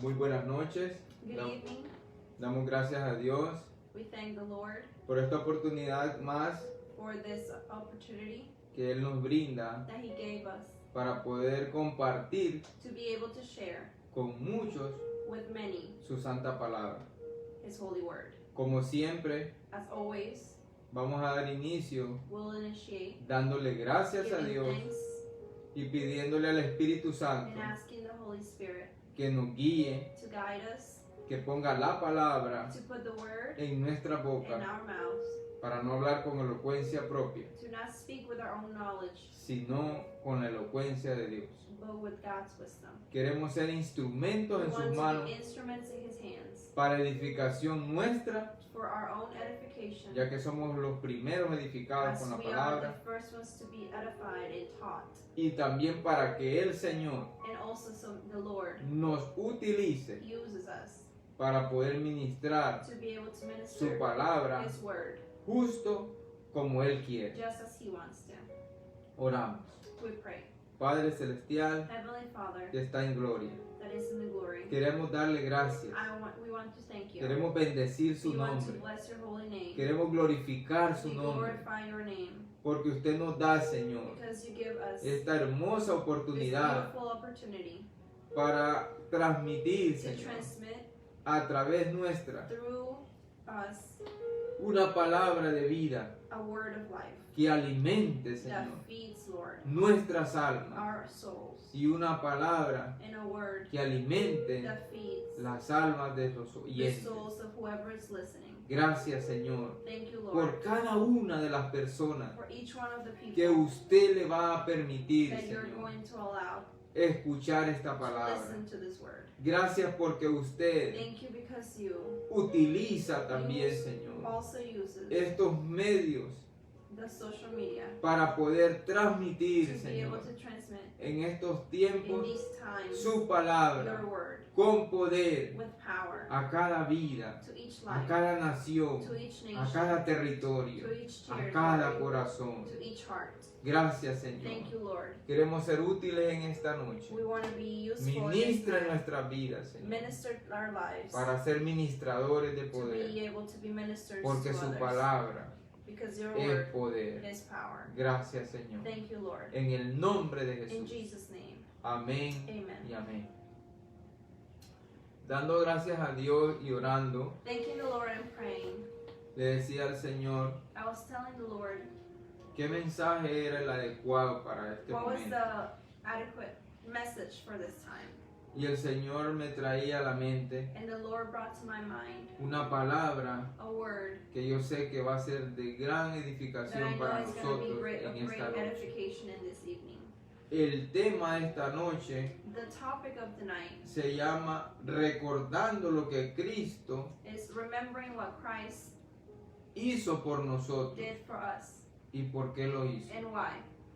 Muy buenas noches. Good evening. Damos gracias a Dios We thank the Lord por esta oportunidad más for this opportunity que Él nos brinda that He gave us para poder compartir to be able to share con muchos with many su santa palabra. His holy word. Como siempre, As always, vamos a dar inicio we'll initiate dándole gracias a giving Dios thanks y pidiéndole al Espíritu Santo and asking the Holy Spirit que nos guíe, to guide us, que ponga la palabra to put the word en nuestra in boca our mouths, para no hablar con elocuencia propia, to not speak with our own knowledge, sino con la elocuencia de Dios. but with God's wisdom. Queremos ser instrumentos We en sus want to manos be instruments in His hands para edificación nuestra, for our own edification, ya que somos los primeros edificados as con la we are palabra, the first ones to be edified and taught. y también para que el Señor And also so the Lord nos utilice uses us para poder ministrar to be able to su minister palabra His word justo como Él quiere. just as He wants to. Oramos. We pray. Padre Celestial Heavenly Father, que está en gloria, that is in the glory, queremos darle gracias, we want to thank you. queremos bendecir su We want to nombre, bless your holy name. queremos glorificar su We nombre, glorify your name porque usted nos da, Señor, because you give us this esta hermosa oportunidad beautiful opportunity para transmitir, to Señor, transmit a través nuestra through us una palabra de vida a word of life que alimente, that Señor, feeds, Lord, nuestras almas, our souls, y una palabra and a word que alimente that feeds las almas de los the oyentes. souls of whoever is listening. Gracias, Señor, Thank you, Lord, por cada una de las personas for each one of the que people usted le va a permitir, that you're Señor, going to allow escuchar esta to palabra. listen to this word. Gracias porque usted Thank you because you utiliza también, Señor, also uses estos medios the social media para poder to transmitir, be able Señor, to transmit en estos in tiempos these times su palabra your word con poder with power a cada vida, to each a life, cada nación, to each a nation, cada territorio, to each a cada territory, corazón. to each heart. Gracias, Señor. Thank you, Lord. Queremos ser útiles en esta noche. We want to be useful in this Ministra en time. nuestras vidas, Señor, Minister our lives para ser ministradores de to poder, be able to be ministers porque to su others palabra because your es word poder. is power. Gracias, Señor. Thank you, Lord. En el nombre de In Jesús. Jesus' name, Amén amen. y amén. Dando gracias a Dios y orando, Thanking the Lord and praying, le decía al Señor I was telling the Lord qué mensaje era el adecuado para este what was momento. the adequate message for this time. Y el Señor me traía a la mente And the Lord brought to my mind una palabra a word que yo sé que va a ser de gran that I edificación know para is going to be nosotros great, en of great esta noche. edification in this evening. El tema de esta noche The topic of the night se llama Recordando lo que Cristo is remembering what Christ hizo por nosotros did for us y por qué lo hizo. and why.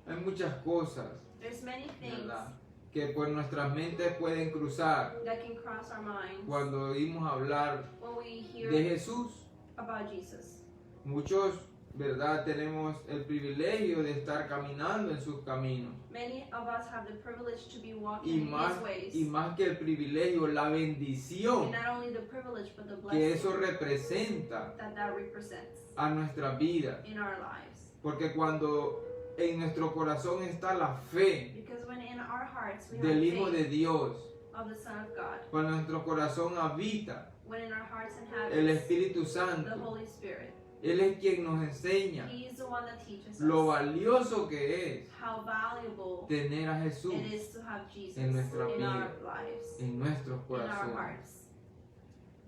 Hay muchas cosas, There's many things ¿verdad?, que por nuestras mentes pueden cruzar that can cross our minds cuando oímos hablar when we hear de Jesús. about Jesus. Muchos, ¿verdad?, tenemos el privilegio de estar caminando en sus caminos. Many of us have the privilege to be Y walking in más, His ways. y más que el privilegio, la bendición And not only the privilege, but the que eso blessing representa that represents a nuestras vidas. in our lives. Porque cuando en nuestro corazón está la fe Because when in our hearts we del have Hijo de faith Dios, of the Son of God, cuando en nuestro corazón habita when in our hearts el inhabits Espíritu the Santo, Holy Spirit, Él es quien nos enseña He is the one that teaches lo us valioso que es how valuable tener a Jesús it is to have Jesus en nuestra in vida, our lives, en nuestros in our corazones. hearts.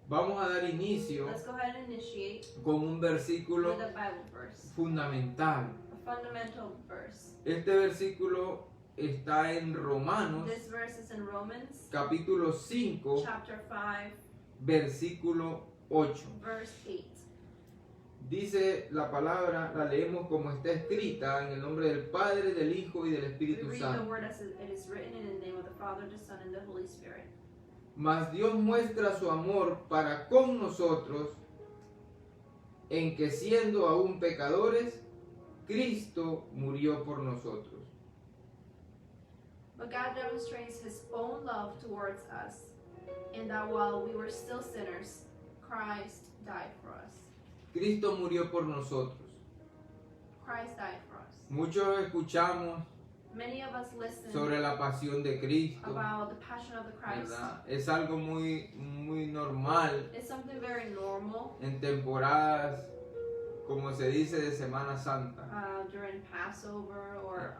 Vamos a dar inicio Let's go ahead and initiate con un versículo with a Bible verse, fundamental. a fundamental verse. Este versículo está en Romanos This verse is in Romans capítulo 5, chapter 5, versículo 8. verse 8. Dice la palabra, la leemos como está escrita, en el nombre del Padre, del Hijo y del We Espíritu read the Santo. word as it is written in the name of the Father, the Son, and the Holy Spirit. Mas Dios muestra su amor para con nosotros en que siendo aún pecadores, Cristo murió por nosotros. But God demonstrates His own love towards us, And that while we were still sinners, Christ died for us. Cristo murió por nosotros. Christ died for us. Muchos escuchamos Many of us listen sobre la pasión de Cristo, about the passion of the Christ. ¿verdad? Es algo muy normal It's something very normal en temporadas, como se dice, de Semana Santa. during Passover or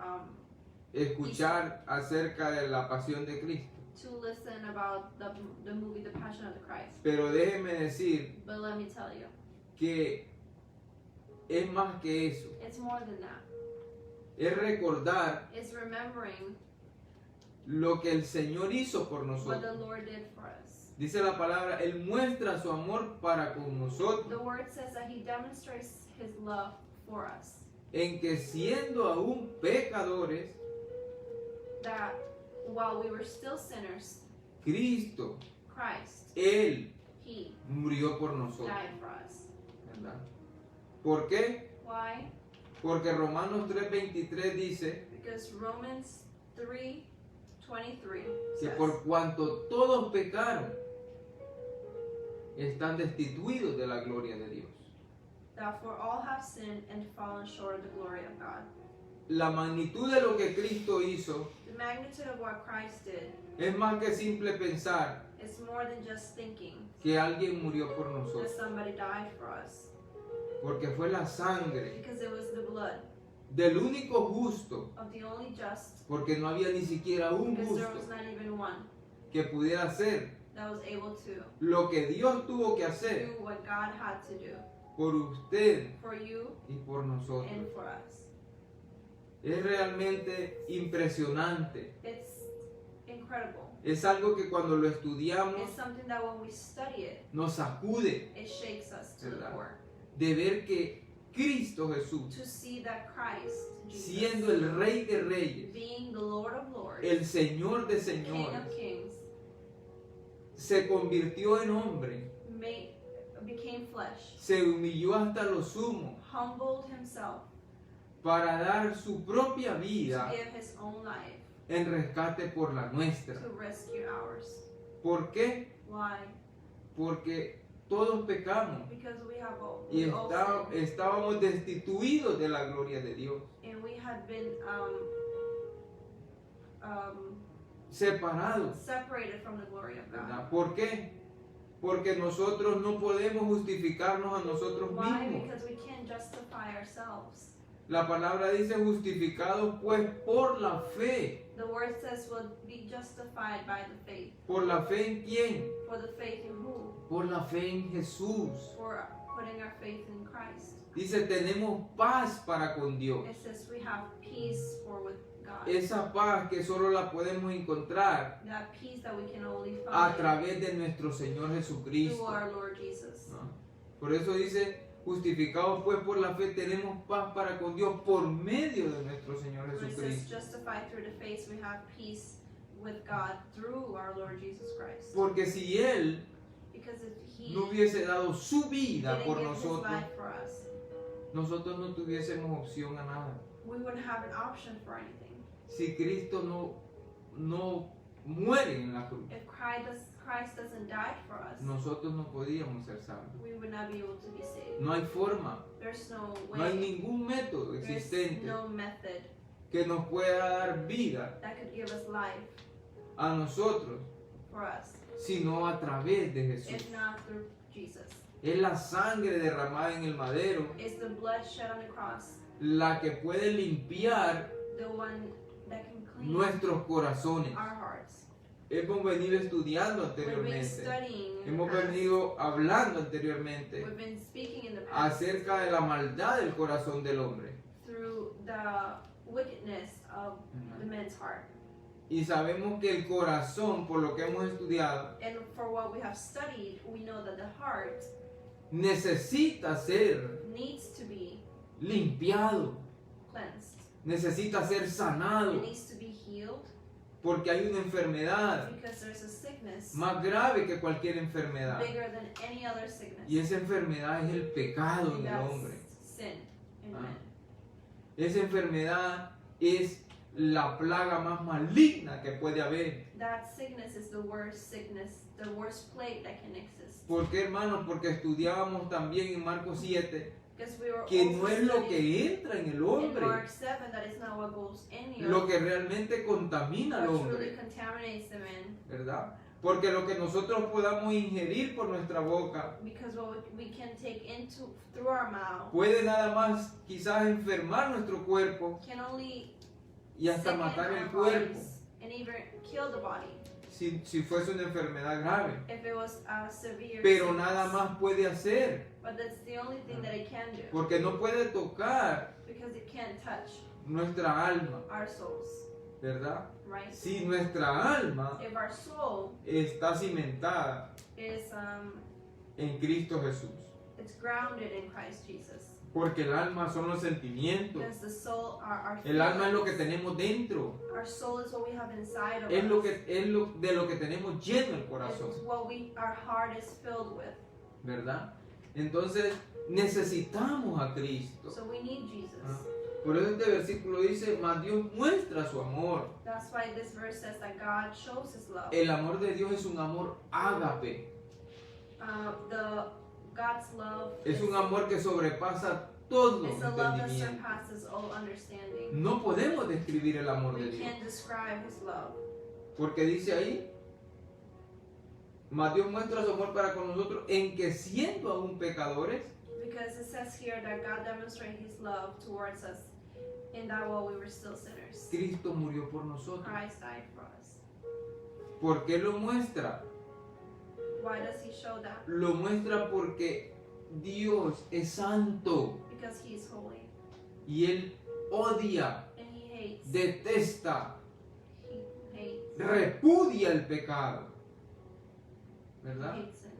Escuchar acerca de la pasión de Cristo. to listen about the movie The Passion of the Christ. Pero déjeme decir But let me tell you, que es más que eso. it's more than that. Es recordar It's remembering lo que el Señor hizo por what the nosotros. Lord did for us. Dice la palabra, Él muestra su amor para con The nosotros, word says that He demonstrates His love for us. en que siendo aún pecadores, That while we were still sinners, Cristo, Christ, Él He murió por nosotros. died for us. ¿Verdad? ¿Por qué? Why? Porque Romanos 3:23 dice Because Romans 3:23 que says por cuanto todos pecaron, están destituidos de la gloria de Dios. that for all have sinned and fallen short of the glory of God. La magnitud de lo que Cristo hizo The magnitude of what Christ did es más que simple pensar is more than just thinking que alguien murió por that nosotros, somebody died for us, porque fue la sangre because it was the blood del único justo, of the only just, porque no había ni siquiera un because there was justo not even one que pudiera hacer that was able to lo que Dios tuvo que hacer do what God had to do por usted for you y por nosotros. and for us. Es realmente impresionante. It's incredible. Es algo que cuando lo estudiamos It's something that when we study it, nos sacude it shakes us to the ¿Verdad? core. de ver que Cristo Jesús, To see that Christ, siendo Jesus, el Rey de Reyes, being the Lord of Lords, el Señor de King Señores, of Kings, se convirtió en hombre, became flesh, se humilló hasta lo sumo humbled himself para dar su propia to vida give his own life en rescate por la nuestra. to rescue ours. ¿Por qué? Why? Porque todos pecamos Because we have all, y we all sinned, estábamos destituidos de la gloria de Dios, and we had been separados. separated from the glory of God. ¿Verdad? ¿Por qué? Porque nosotros no podemos justificarnos a nosotros Why? mismos. Because we can't justify ourselves. La palabra dice justificados pues por la fe. The word says we'll be justified by the faith. ¿Por la fe en quién? For the faith in who? Por la fe en Jesús. For putting our faith in Christ. Dice tenemos paz para con Dios. It says we have peace for with God. Esa paz que solo la podemos encontrar That peace that we can only a find través de nuestro Señor through Jesucristo. our Lord Jesus. ¿No? Por eso dice, justificados pues por la fe, tenemos paz para con Dios por medio de nuestro Señor Where it says Jesucristo. justified through the faith, we have peace with God through our Lord Jesus Christ. Porque si Él Because if He no hubiese dado su vida didn't por give His nosotros, life for us, nosotros no tuviésemos opción a nada. we wouldn't have an option for anything. Si Cristo no muere en la cruz, If Christ doesn't die for us, nosotros no podíamos ser salvos. we would not be able to be saved. No hay forma, There's no no hay way, ningún método there's existente no method que nos pueda dar vida that could give us life a nosotros, for us, sino a través de Jesús. if not through Jesus. Es la sangre derramada en el madero It's the blood shed on the cross, la que puede limpiar the one that can clean nuestros corazones. our hearts. Hemos venido estudiando We've been anteriormente, studying in the hemos past. venido hablando anteriormente We've been speaking in the past acerca de la maldad del corazón del hombre. through the wickedness of the man's heart. Y sabemos que el corazón, por lo que hemos estudiado, And for what we have studied, we know that the heart necesita ser needs to be limpiado, cleansed. necesita ser sanado, It needs to be healed porque hay una enfermedad because there's a sickness más grave que cualquier enfermedad. bigger than any other sickness. Y esa enfermedad es el pecado And en el that's hombre. sin in Ah. man. Esa enfermedad es la plaga más maligna que puede haber that sickness is the worst sickness, the worst plague that can exist. ¿Por qué, hermanos? Porque estudiábamos también en Marcos 7 Because we were que also no es lo studying que entra en el in hombre Mark 7 that is not what goes in you, lo que realmente contamina al what truly hombre, contaminates the man. ¿verdad? Porque lo que nosotros podamos ingerir por nuestra boca Because what we can take into through our mouth puede nada más quizás enfermar nuestro cuerpo can only y hasta sicken matar el our cuerpo bodies and even kill the body si fuese una enfermedad grave. if it was a severe Pero sickness. nada más puede hacer, But that's the only thing that it can do, porque no puede tocar because it can't touch nuestra alma, our souls, ¿verdad? right? Si nuestra alma If our soul está cimentada is en Cristo Jesús, it's grounded in Christ Jesus, porque el alma son los sentimientos, because the soul are our el alma es lo que feelings. tenemos dentro, Our soul is what we have inside of es us. lo que de lo que tenemos lleno el corazón, It's what our heart is filled with. ¿verdad? Entonces necesitamos a Cristo. So we need Jesus. Por eso este versículo dice, mas Dios muestra su amor. That's why this verse says that God shows His love. El amor de Dios es un amor ágape, God's love es un amor que sobrepasa todo is a love that entendimiento. surpasses all understanding. No podemos describir el amor de We Dios, can't describe His love. porque dice ahí, mas Dios muestra su amor para con nosotros en que siendo aún pecadores, Because it says here that God demonstrated His love towards us in that while we were still sinners, Cristo murió por nosotros. Christ died for us. ¿Por qué lo muestra? Why does He show that? Lo muestra porque Dios es santo Because He is holy y Él odia, and He hates. detesta, He hates. repudia el pecado, He ¿verdad? hates sin.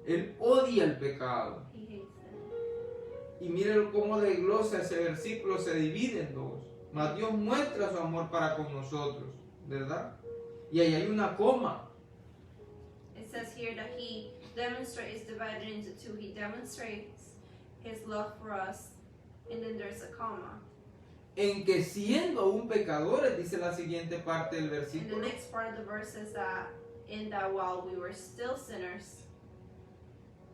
Él odia el pecado. He hates sin. Y miren cómo desglosa ese versículo, se divide en dos. Mas Dios muestra su amor para con nosotros, ¿verdad? Y ahí hay una coma. It says here that He demonstrates, it's divided into two. He demonstrates His love for us, and then there's a comma. En que siendo aún pecadores, dice la siguiente parte del And the versículo, next part of the verse says that in that while we were still sinners,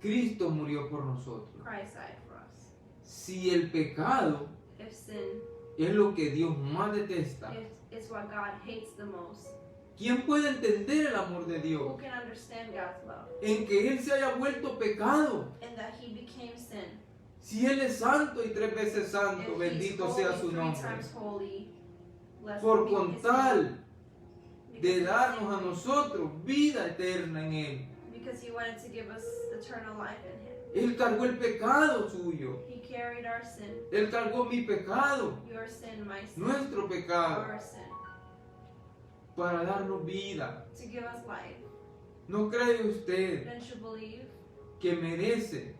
Cristo murió por nosotros. Christ died for us. Si el pecado If sin es lo que Dios más detesta, is what God hates the most, ¿quién puede entender el amor de who Dios? can understand God's love? En que Él se haya vuelto pecado. And that He became sin. Si Él es santo y 3 veces santo, If He's bendito holy, sea su 3 nombre. times holy, blessed Por be con His tal name. de Because darnos a nosotros vida eterna en Él. Because He wanted to give us eternal life in Him. Él cargó el pecado suyo. He carried our sin, Él cargó mi pecado, your sin, my sin, nuestro pecado, our sin, para darnos vida. to give us life. ¿No cree usted Don't you believe que merece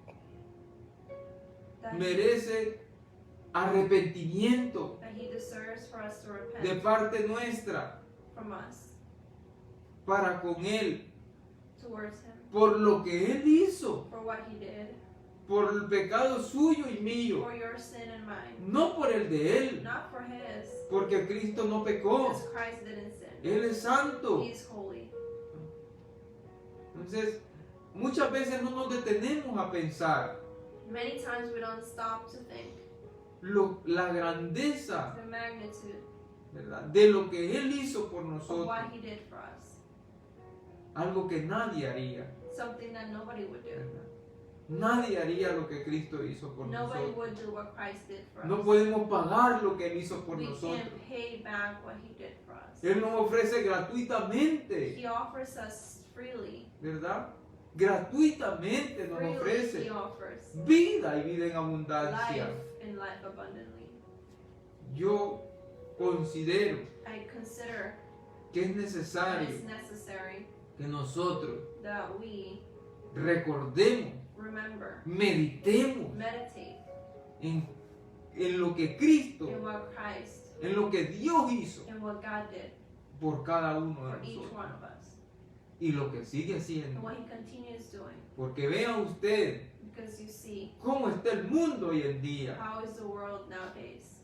that arrepentimiento that He deserves for us to repent de parte nuestra from us para con Él, towards Him por lo que Él hizo, for what He did, por el pecado suyo y mío, for your sin and mine, no por el de Él, not for His, porque Cristo no pecó, because Christ didn't sin. Él es santo. He is holy. Entonces, muchas veces no nos detenemos a pensar Many times we don't stop to think la grandeza, the magnitude ¿verdad?, de lo que Él hizo por of nosotros, what He did for us, algo que nadie haría, something that nobody would do. ¿verdad? Nadie haría lo que Cristo hizo por Nobody nosotros. would do what Christ did for No us. podemos pagar lo que Él hizo por We nosotros. can't pay back what He did for us. Él nos ofrece gratuitamente, He offers us freely. ¿verdad? Gratuitamente nos Freely He ofrece offers vida y vida en abundancia. life and life abundantly. Yo considero I consider que es that necesario it's necessary que nosotros that we recordemos, remember, meditemos meditate en lo que Cristo, in what Christ en lo que Dios hizo and what God did por cada uno for de each nosotros one of us y lo que sigue and haciendo. what He continues doing. Porque vea usted Because you see cómo está el mundo hoy en día. how is the world nowadays.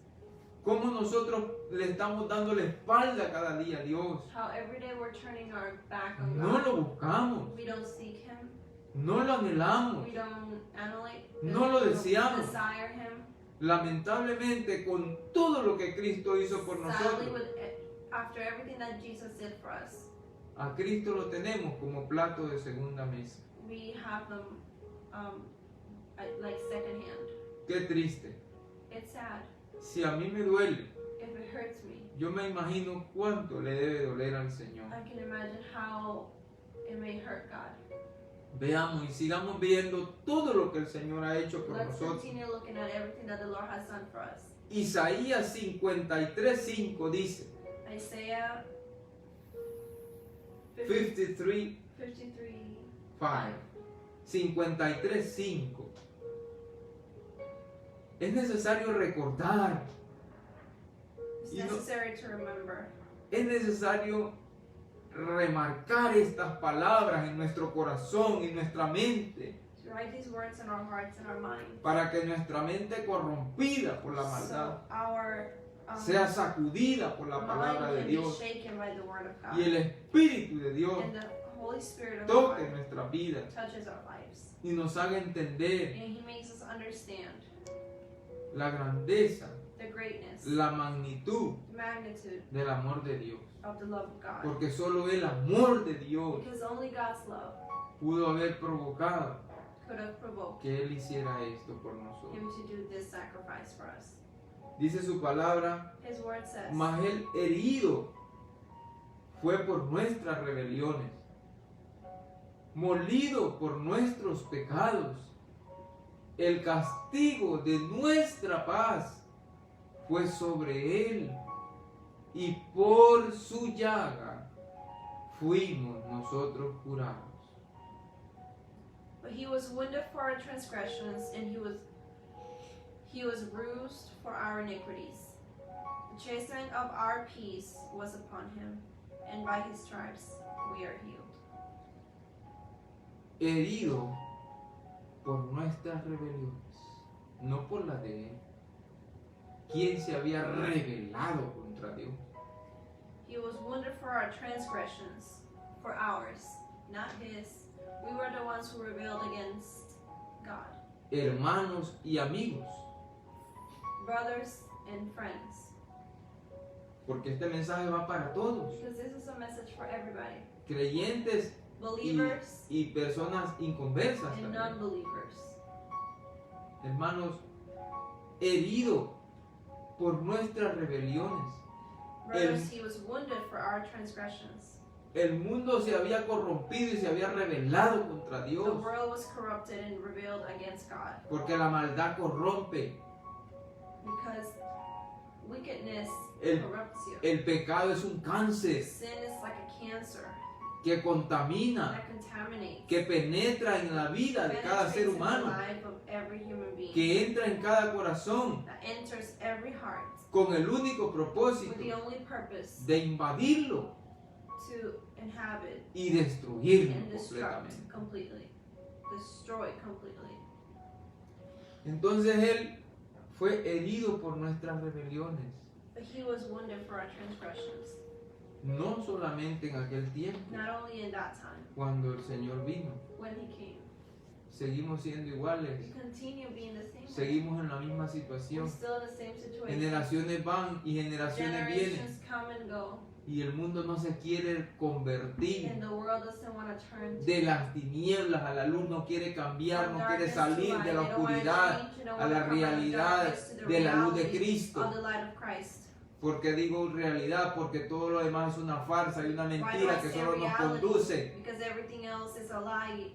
cómo nosotros le estamos dando la espalda cada día a Dios. How every day we're turning our back on No God. lo buscamos, We don't seek Him. no lo anhelamos, We don't annihilate. no lo deseamos. Desire Him. Lamentablemente, con todo lo que Cristo hizo por Sadly, nosotros, after everything that Jesus did for us, a Cristo lo tenemos como plato de segunda mesa. we have them like second hand. Qué triste. It's sad. Si a mí me duele, If it hurts me, yo me imagino cuánto le debe doler al Señor. I can imagine how it may hurt God. Veamos y sigamos viendo todo lo que el Señor ha hecho por Let's nosotros. continue looking at everything that the Lord has done for us. Isaías 53:5 dice, Isaiah 53:5, 53:5. Es necesario recordar, It's You know- necessary to remember. es necesario remarcar estas palabras en nuestro corazón y nuestra mente, To write these words in our hearts and our minds. para que nuestra mente corrompida por la maldad So our sea sacudida por la palabra mind de can be Dios shaken by the word of God. y el Espíritu de Dios And the Holy Spirit of toque God nuestras vidas touches our lives. y nos haga entender And He makes us understand la grandeza, the greatness, la magnitud the magnitude del amor de Dios. of the love of God. Porque solo el amor de Dios Because only God's love pudo haber provocado could have provoked que Él hiciera esto por nosotros. Him to do this sacrifice for us. Dice su palabra, His word says, mas Él herido fue por nuestras rebeliones, molido por nuestros pecados. El castigo de nuestra paz fue sobre Él, y por su llaga fuimos nosotros curados. but He was wounded for our transgressions, and He was bruised for our iniquities. The chastisement of our peace was upon Him, and by His stripes we are healed. Herido por nuestras rebeliones, no por las de Él. ¿Quién se había rebelado contra Dios? He was wounded for our transgressions, for ours, not His. We were the ones who rebelled against God. Hermanos y amigos, Brothers and friends. porque este mensaje va para todos, Because this is a message for everybody. creyentes Believers y personas inconversas and también. non-believers. Hermanos, herido por nuestras rebeliones. Brothers, He was wounded for our transgressions. El mundo se había corrompido y se había rebelado contra The Dios, world was corrupted and rebelled against God. porque la maldad corrompe. Because wickedness El- corrupts you. El pecado es un cáncer Sin is like a cancer que contamina, that contaminates. que penetra en la vida de cada penetrates ser in the humano, life of every human being. que entra en cada corazón That enters every heart con el único with propósito the only purpose de invadirlo to inhabit y destruirlo and destruct completamente. completely. Destroy completely. Entonces Él fue herido por nuestras rebeliones, But He was wounded for our transgressions. no solamente en aquel tiempo, Not only in that time, cuando el Señor vino. when He came. Seguimos siendo iguales, We continue being the same way. seguimos en la misma We're situación. still in the same situation. Generaciones van y generaciones vienen, Generations come and go, y el mundo no se quiere convertir and the world doesn't want to turn to de las tinieblas a la luz, no quiere cambiar, no quiere darkness to salir light. de la They don't wanna oscuridad change, they don't a wanna la come out of realidad darkness to the de la luz de reality Cristo. of the light of Christ. ¿Por qué digo realidad? Porque todo lo demás es una farsa y una Why do I mentira que say solo nos reality? conduce Because everything else is a lie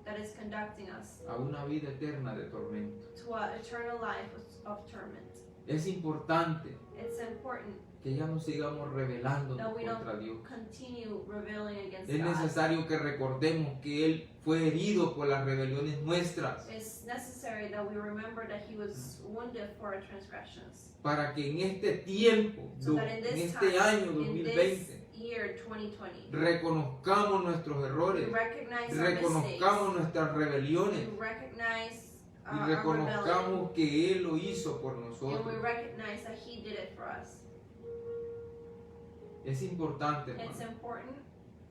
that is conducting us a una vida eterna de tormento. to an eternal life of torment. Es importante It's important que ya no sigamos rebelándonos that we contra don't Dios. continue rebelling against Es God. necesario que recordemos que Él fue herido por las rebeliones nuestras, It's necessary that we remember that He was wounded for our transgressions. para que en este tiempo, So that en in this este time, año in 2020, this year 2020, reconozcamos nuestros we errores, recognize our mistakes. reconozcamos nuestras We rebeliones recognize y our reconozcamos rebellion, que Él lo hizo por and we nosotros. recognize that He did it for us. Es importante, It's hermano. important.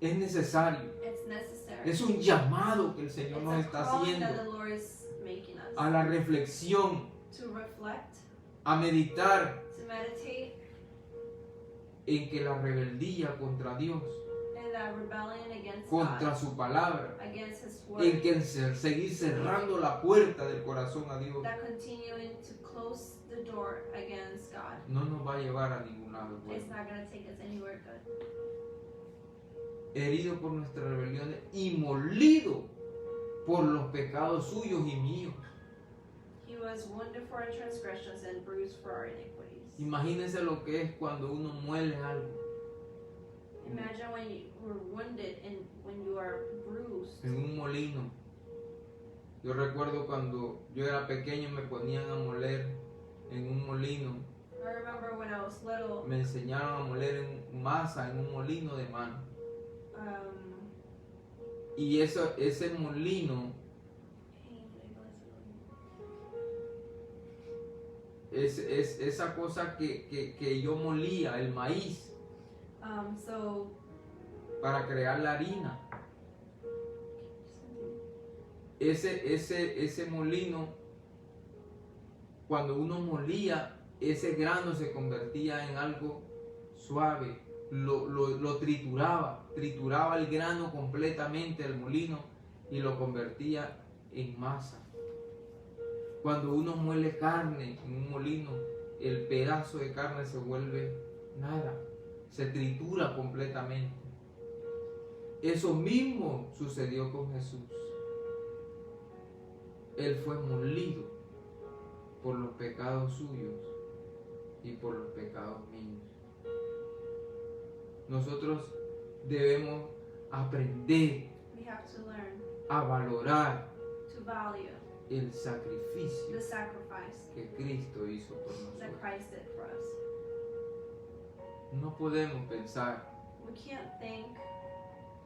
Es necesario. It's necessary. Es un llamado que el Señor nos It's está a calling that haciendo the Lord is making us a la reflexión, to reflect, a meditar to meditate, en que la rebeldía contra Dios, and that rebellion against contra God, su palabra, against His en word, que seguir cerrando la puerta del corazón a Dios, that continuing to close the door against God, no nos va a llevar a ningún lado it's bueno. not going to take us anywhere good. Herido por nuestras rebeliones y molido por los pecados suyos y míos. He was wounded for our transgressions and bruised for our iniquities. Imagínense lo que es cuando uno muele algo Imagine when you were wounded and when you are bruised. en un molino. Yo recuerdo cuando yo era pequeño me ponían a moler en un molino. I remember when I was little, Me enseñaron a moler en masa en un molino de mano. Y ese molino, es esa cosa que yo molía, el maíz, so para crear la harina. Ese molino, cuando uno molía, ese grano se convertía en algo suave. Lo trituraba el grano completamente el molino y lo convertía en masa. Cuando uno muele carne en un molino, el pedazo de carne se vuelve nada, se tritura completamente. Eso mismo sucedió con Jesús. Él fue molido por los pecados suyos y por los pecados míos. Nosotros debemos aprender we have to learn a valorar to value el sacrificio the sacrifice que Cristo hizo por that nosotros. Christ did for us. No podemos pensar We can't think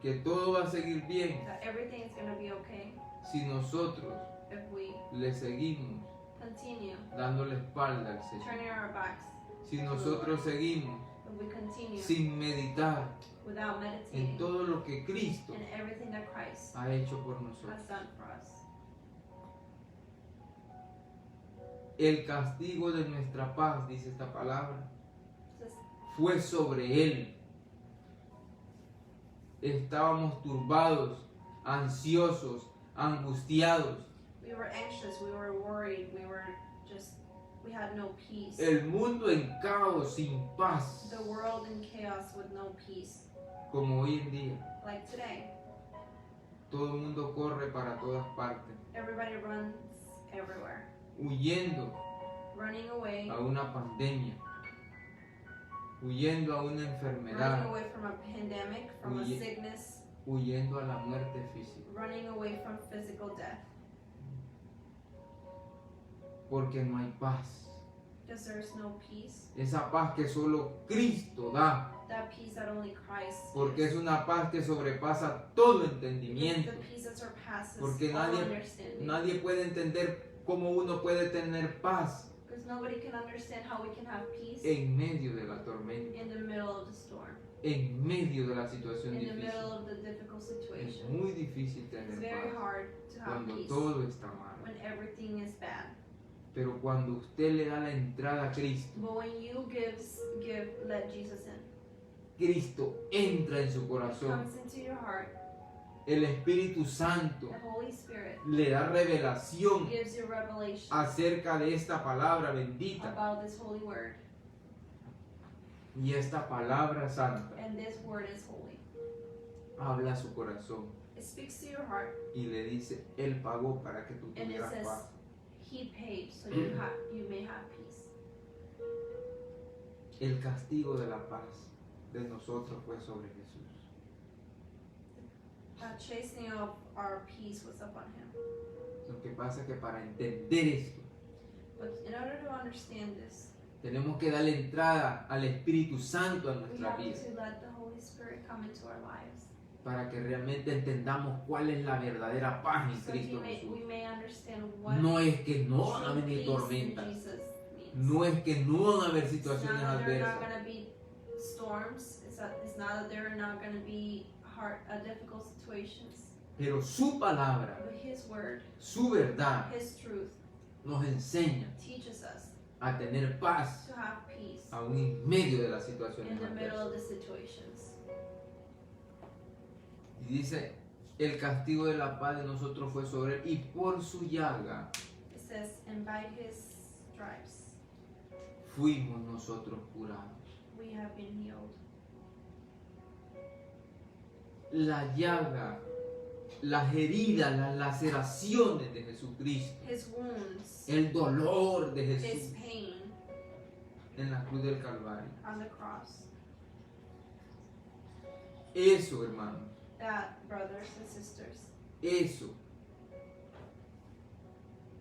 que todo va a seguir bien that everything is going to be okay si nosotros if we le seguimos continue dando la espalda al Señor. turning our backs, Si nosotros seguimos if we continue sin meditar without en meditating todo lo que Cristo in everything that Christ ha hecho por nosotros. has done for us. El castigo de nuestra paz, dice esta palabra, Just fue sobre Él. Estábamos turbados, ansiosos, angustiados. we were anxious, we were worried, we had no peace. El mundo en caos, sin paz, The world in chaos with no peace. como hoy en día. Like today, Todo el mundo corre para todas partes, everybody runs everywhere, huyendo running away, a una pandemia, huyendo a una running enfermedad, away from a pandemic, from a Huye- sickness, huyendo a la muerte física. running away from physical death. Porque no hay paz. Because there's no peace. Esa paz que solo Cristo da. That peace that only Christ Porque es gives. una paz que sobrepasa todo It's entendimiento. the peace that surpasses Porque all nadie- understanding. Nadie puede entender cómo uno puede tener paz Because nobody can understand how we can have peace en medio de la tormenta, in the middle of the storm, en medio de la situación in the difícil. middle of the difficult Es situation. muy difícil It's tener very paz hard to have cuando peace todo está mal. when everything is bad. Pero cuando usted le da la entrada a Cristo, But when you let Jesus in, Cristo entra en su He corazón. comes into your heart, El Espíritu Santo the Holy Spirit le da revelación gives you revelation acerca de esta palabra bendita. about this holy word, Y esta palabra santa and this word is holy. habla a su corazón It speaks to your heart, y le dice, Él pagó para que tú and it tuvieras says, paz. He paid so you may have peace. El castigo de la paz de nosotros fue sobre Jesús. The chastening of our peace was upon Him. Lo que pasa es que para entender esto, But in order to understand this, tenemos que darle entrada al Espíritu Santo a we nuestra have vida to let the Holy Spirit come into our lives. para que realmente entendamos cuál es la verdadera paz en So that Cristo we Jesús. may understand what No es que no van a true venir peace in tormentas, Jesus means. no es que no van a haber It's not situaciones that there are not adversas, going to be storms. It's not that there are not going to be hard, difficult situations. pero su palabra, But His word, su verdad, His truth, nos enseña teaches us a tener paz to have peace aún en medio de las situaciones in the middle adversas. of the situations. Y dice, el castigo de la paz de nosotros fue sobre él y por su llaga It says, and by His stripes fuimos nosotros curados. we have been healed. La llaga, las heridas, las laceraciones de Jesucristo, His wounds, el dolor de His Jesús pain en la cruz del Calvario. on the cross. Eso, hermanos, That, brothers and sisters, eso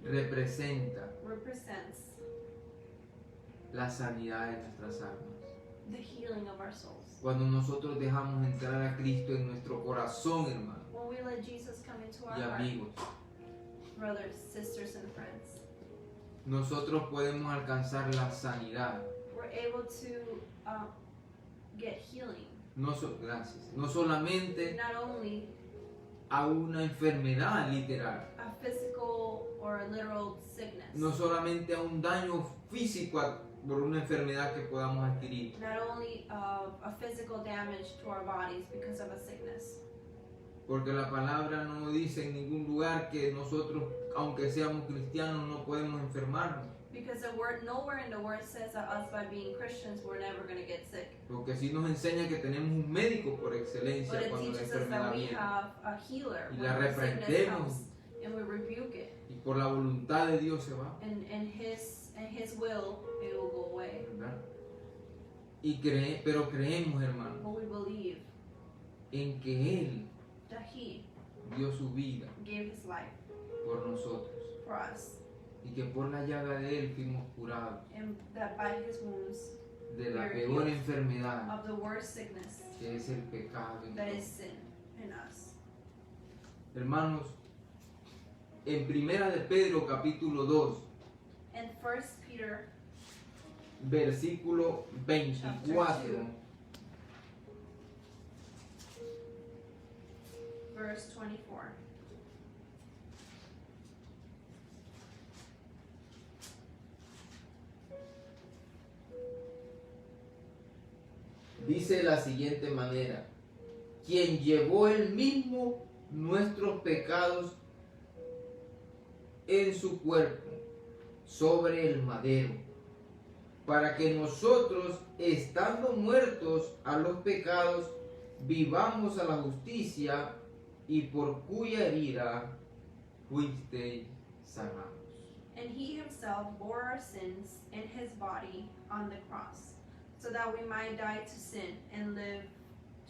representa represents la sanidad de nuestras almas. the healing of our souls. Cuando nosotros dejamos entrar a Cristo en nuestro corazón, hermano When we let Jesus come into our y heart, amigos, brothers, sisters, and friends, nosotros podemos alcanzar la sanidad. we're able to get healing. Gracias. No solamente Not only a una enfermedad literal, a physical or a literal sickness, no solamente a un daño físico por una enfermedad que podamos adquirir, not only a physical damage to our bodies because of a sickness. porque la palabra no dice en ningún lugar que nosotros, aunque seamos cristianos, no podemos enfermarnos, Because the word, nowhere in the word says that us by being Christians we're never going to get sick. porque sí nos enseña que tenemos un médico por But excelencia it cuando la teaches us enfermedad that we viene, have a healer y when la the sickness reprendemos, comes, and we rebuke it. y por la voluntad de Dios se va, And his will, it will go away. ¿verdad? Pero creemos, hermano, But we believe en que Él that He dio su vida gave His life por nosotros for us, y que por la llaga de Él fuimos curados and that by His wounds de la we are peor healed enfermedad of the worst sickness que es el pecado en that is nosotros. sin in us. Hermanos, en Primera de Pedro capítulo 2, And 1 Peter versículo 24, verse 24. dice de la siguiente manera: quien llevó él mismo nuestros pecados en su cuerpo sobre el madero, para que nosotros, estando muertos a los pecados, vivamos a la justicia, y por cuya herida fuisteis sanados. And He Himself bore our sins in His body on the cross, so that we might die to sin and live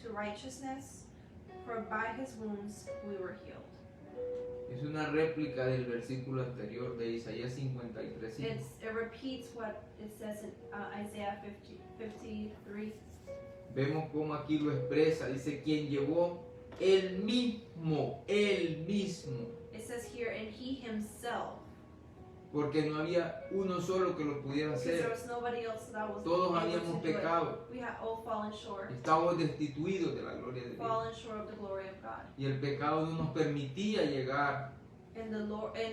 to righteousness, for by His wounds we were healed. Es una réplica del versículo anterior de Isaías 53:5. It repeats what it says in Isaiah 53. Vemos cómo aquí lo expresa, dice quien llevó él mismo, It says here, and He Himself, porque no había uno solo que lo pudiera because there hacer. was nobody else that was Todos able habíamos to do it. pecado, We had all fallen short, estábamos destituidos de la gloria de Dios. fallen short of the glory of God. Y el pecado no nos permitía llegar And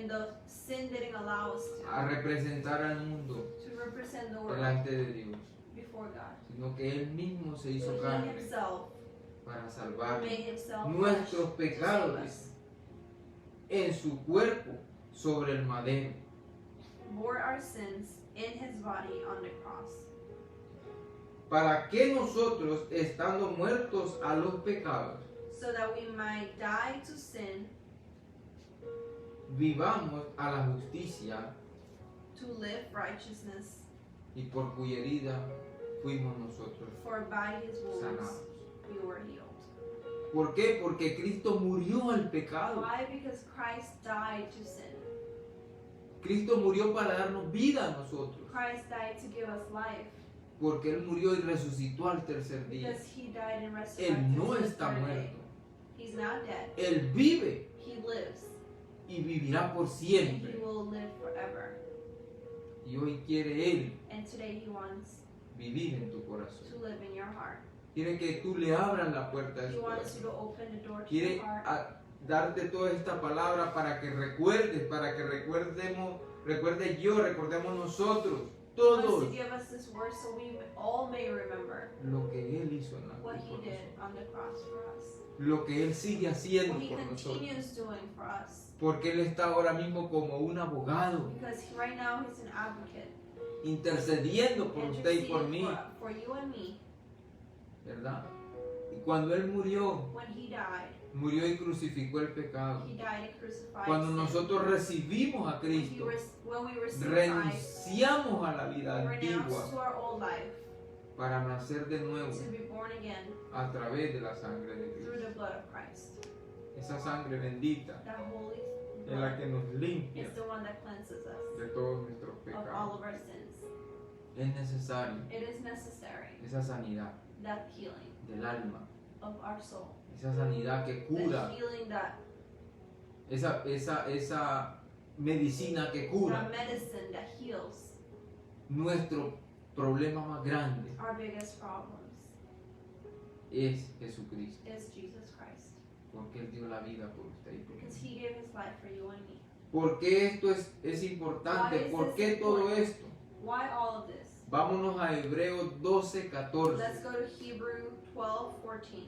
the sin didn't allow us a representar al mundo to represent the world delante de Dios, before God. sino que Él mismo se hizo But He carne Himself para salvar made Himself nuestros flesh to save pecados us, en su cuerpo sobre el madero. bore our sins in His body on the cross, Para que nosotros, estando muertos a los pecados, so that we might die to sin, vivamos a la justicia, to live righteousness, y por cuya herida fuimos nosotros for by His wounds sanados. we were healed. ¿Por qué? Porque Cristo murió al pecado. Why? Because Christ died to sin. Cristo murió para darnos vida a nosotros. Christ died to give us life, Porque Él murió y resucitó al tercer día. because He died and Él resurrected no on the está third day. muerto. He's not dead. Él vive He lives. y vivirá por And he siempre. will live forever. Y hoy quiere Él And today he wants vivir en tu to corazón. live in your heart. Quiere que tú le abras la puerta de He su wants you corazón. to open the door to Quiere your heart. darte toda esta palabra para que recuerdes, para que recuerde yo, recordemos nosotros, He wants todos, to give us this word so we all may remember lo que Él hizo en la what cruz he por did nosotros. on the cross for us. Lo que Él sigue haciendo What he por nosotros. continues doing for us. Porque Él está ahora mismo como un abogado, Because right now he's an advocate. intercediendo por usted y por Interceding mí, for you and me. ¿verdad? Y cuando Él murió, When he died, murió y crucificó el pecado. he died and crucified Cuando sin. nosotros recibimos a Cristo, When we received Christ, renunciamos a la vida we renounced antigua to our old life para nacer de nuevo to be born again a través de la sangre de through Cristo. the blood of Christ. Esa sangre bendita That holy es la blood que nos limpia is the one that cleanses us de todos nuestros of all pecados. of our sins. Es necesario It is necessary, esa sanidad that healing del alma, of our soul, esa sanidad que the cura, healing that esa medicina que cura that medicine that heals nuestro problema más grande our biggest problems es Jesucristo, is Jesus Christ. porque Él dio la vida por usted y por mí. Because he gave his life for you and me. ¿Por qué esto es importante? Why is ¿Por this qué todo important? esto? Why all of this? Vámonos a Hebreos 12, 14. Let's go to Hebrew 12:14.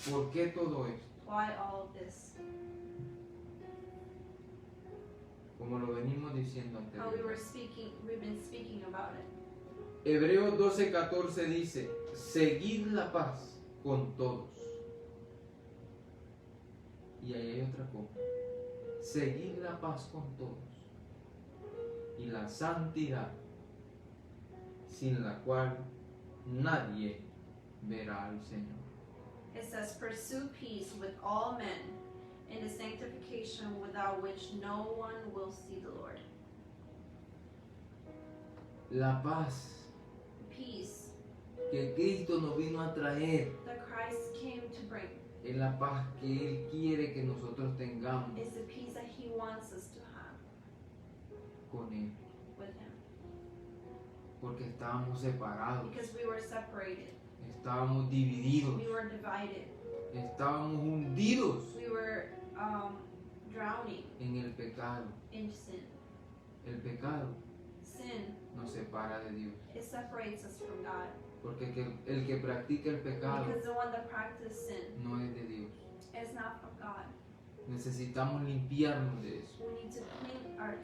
¿Por qué todo esto? Why all of this? Como lo venimos diciendo How anteriormente. we've been speaking about it. Hebreos 12, 14 dice, seguid la paz con todos. Y ahí hay otra cosa. Seguid la paz con todos. Y la santidad, sin la cual nadie verá al Señor. It says, pursue peace with all men and the sanctification without which no one will see the Lord. La paz Peace que Cristo nos vino a traer that Christ came to bring es la paz que Él quiere que nosotros tengamos is the peace that he wants us to have con Él. with him. Porque estábamos separados, Because we were separated, estábamos divididos, we were divided, estábamos hundidos we were drowning en el pecado. in sin. El pecado Sin, nos separa de Dios. it separates us from God. Porque el que practica el pecado Because the one that practices sin no es de Dios. is not from God. Necesitamos limpiarnos de eso. We need to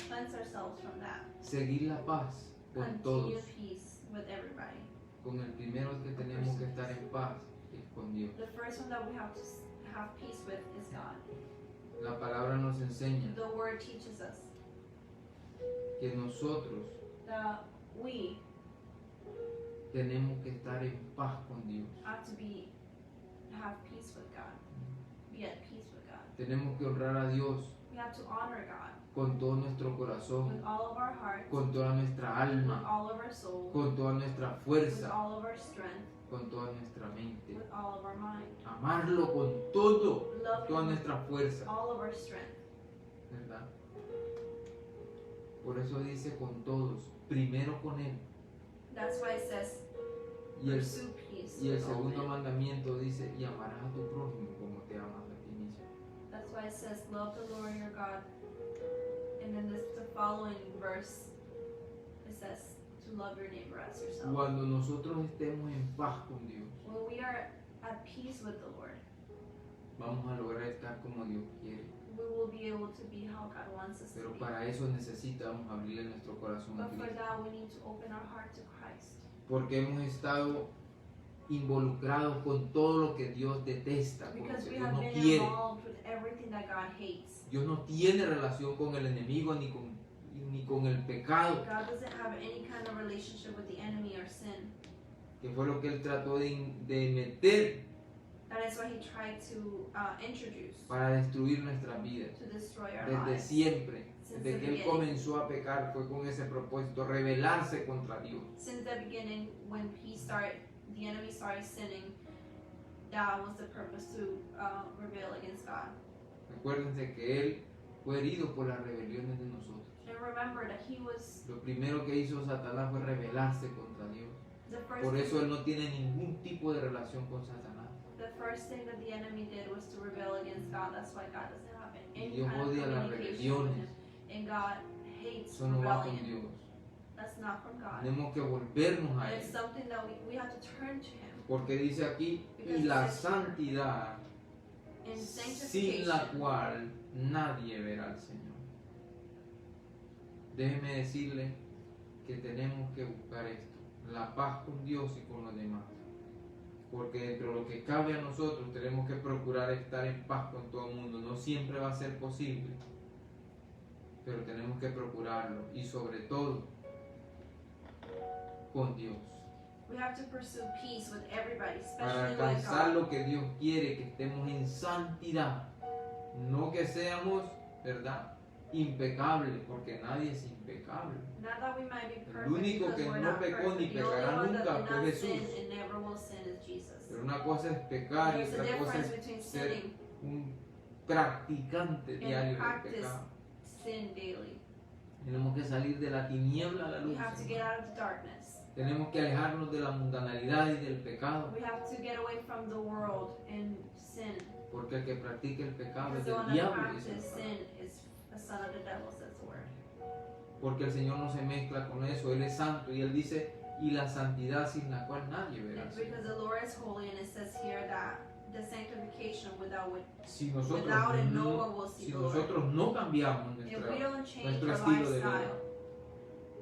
cleanse ourselves from that. Seguir la paz con Continue todos. peace with everybody. Con el primero que tenemos que estar en paz es con Dios. The first one that we have to have peace with is God. La palabra nos enseña The word teaches us que nosotros that we tenemos que estar en paz con Dios. have to have peace with God. Be at peace with God. Tenemos que honrar a Dios We have to honor God con todo nuestro corazón, with all of our heart, con toda nuestra with alma, all of our soul, con toda nuestra with fuerza, all of our strength, con toda nuestra mente. with all of our mind. Amarlo con todo, Love toda Him nuestra fuerza, with all of our strength. ¿verdad? Por eso dice con todos, primero con Él. That's why it says Y el, pursue peace y el with all segundo men. mandamiento dice, y amarás a tu prójimo como te amas a ti mismo. That's why it says love the Lord your God. And then the following verse, it says to love your neighbor as yourself. Cuando nosotros estemos en paz con Dios, When we are at peace with the Lord, vamos a lograr estar como Dios quiere. we will be able to be how God wants us to Pero be. para eso necesitamos abrirle nuestro corazón a But for Cristo. that, we need to open our heart to Christ. Porque hemos estado involucrados con todo lo que Dios detesta, con lo Because que we Dios have no been quiere. involved with everything that God hates. Dios no tiene relación con el enemigo ni con el pecado, God doesn't have any kind of relationship with the enemy or sin. que fue lo que Él trató de meter That is why He tried to introduce para destruir nuestras vidas to destroy our desde lives siempre. Since Desde the que él beginning. comenzó a pecar fue con ese propósito, rebelarse contra Dios. Since the beginning, when the enemy started sinning, that was the purpose to rebel against God. Recuérdense que él fue herido por las rebeliones de nosotros. And remember that he was Lo primero que hizo Satanás fue rebelarse contra Dios. the first. Por eso él no tiene ningún tipo de relación con Satanás. The first thing that the enemy did was to rebel against God. That's why God doesn't have any Dios kind of odia las communication with rebeliones. him. And God hates Eso no va con rebellion. Dios. That's not from God. Tenemos que volvernos a And él. it's something that we have to turn to him. Porque dice aquí, y la santidad In sin la sanctification, cual nadie verá al Señor. Déjeme decirle que tenemos que buscar esto, la paz con Dios y con los demás. Porque dentro de lo que cabe a nosotros tenemos que procurar estar en paz con todo el mundo. No siempre va a ser posible, pero tenemos que procurarlo y sobre todo con Dios. we have to pursue peace with everybody, Para especially with alcanzar God. lo que Dios quiere, que estemos en santidad, no que seamos, ¿verdad?, impecables, porque nadie es impecable. Not that we might be El perfect, único because que we're no not pecó perfect. ni The only pecará one that nunca did fue not Jesús. sin and never will sin is Jesus. Pero una cosa es pecar y There's a otra cosa difference es between ser sinning un practicante diario del practice. pecado. sin daily. Tenemos que salir de la tiniebla a la We luz. have to get hermano. out of the darkness. Tenemos que alejarnos de la mundanalidad y del pecado, We have to get away from the world and sin. porque el que practica el pecado Because es the del one that diablo, dice la practices palabra. sin is a son of the devil, says the word. Porque el Señor no se mezcla con eso, Él es santo y Él dice, y la santidad sin la cual nadie verá al It's Señor. because the Lord is holy, and it says here that the sanctification without Si nosotros, without it, no no, one will see si the Lord. nosotros no cambiamos If we nuestra, don't change nuestro our estilo de vida, lifestyle,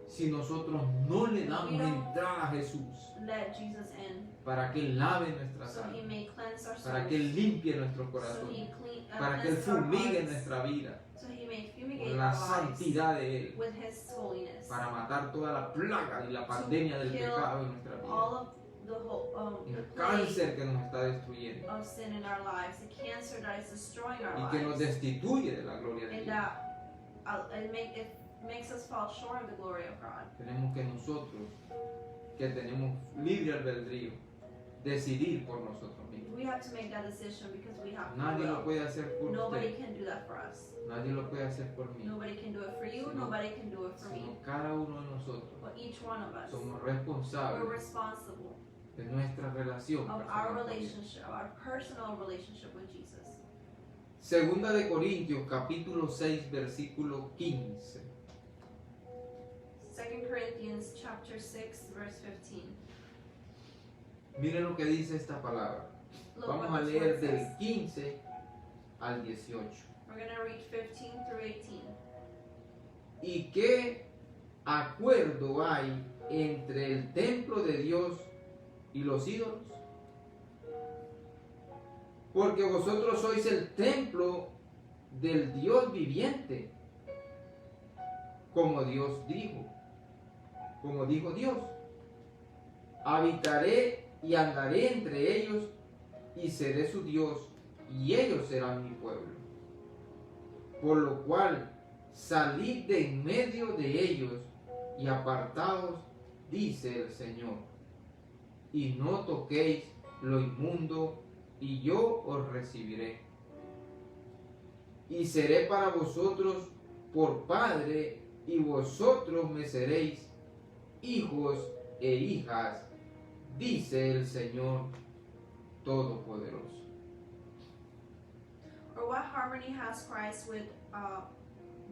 si nosotros no le If damos we don't- entrada a Jesús let Jesus in, para que Él lave nuestras so He almas, may cleanse our para que souls, Él limpie nuestros so corazones, He para que Él cleanse our fumigue hearts, nuestra vida so He may fumigate con la our lives santidad de Él, with His holiness. para matar toda la plaga y la pandemia del kill pecado en nuestra vida, All of the whole el the plague cáncer que nos está destruyendo of sin in our lives, the cancer that is destroying our y que nos lives, destituye de la gloria de and Dios. that it makes us fall short of the glory of God. Tenemos que nosotros, que tenemos libre albedrío, decidir por nosotros mismos. We have to make that decision because we have Nadie lo free will. puede hacer por Nobody usted, can do that for us. nadie lo puede hacer por mí, Nobody can do it for you. Sino- Nobody can do it for me. sino cada uno de nosotros But each one of us, somos we're responsables responsible de nuestra relación of our personal con Dios. relationship, our personal relationship with Jesus. Segunda de Corintios capítulo 6 versículo 15. 2 Corinthians chapter 6 verse 15. Miren lo que dice esta palabra. Look Vamos what a this leer word del says. 15 al 18. We're going to read 15 through 18. ¿Y qué acuerdo hay entre el templo de Dios y los ídolos? Porque vosotros sois el templo del Dios viviente, como Dios dijo, como dijo Dios. Habitaré y andaré entre ellos y seré su Dios y ellos serán mi pueblo. Por lo cual, salid de en medio de ellos y apartaos, dice el Señor, y no toquéis lo inmundo, y yo os recibiré. Y seré para vosotros por padre, y vosotros me seréis hijos e hijas, dice el Señor Todopoderoso. Or what harmony has Christ with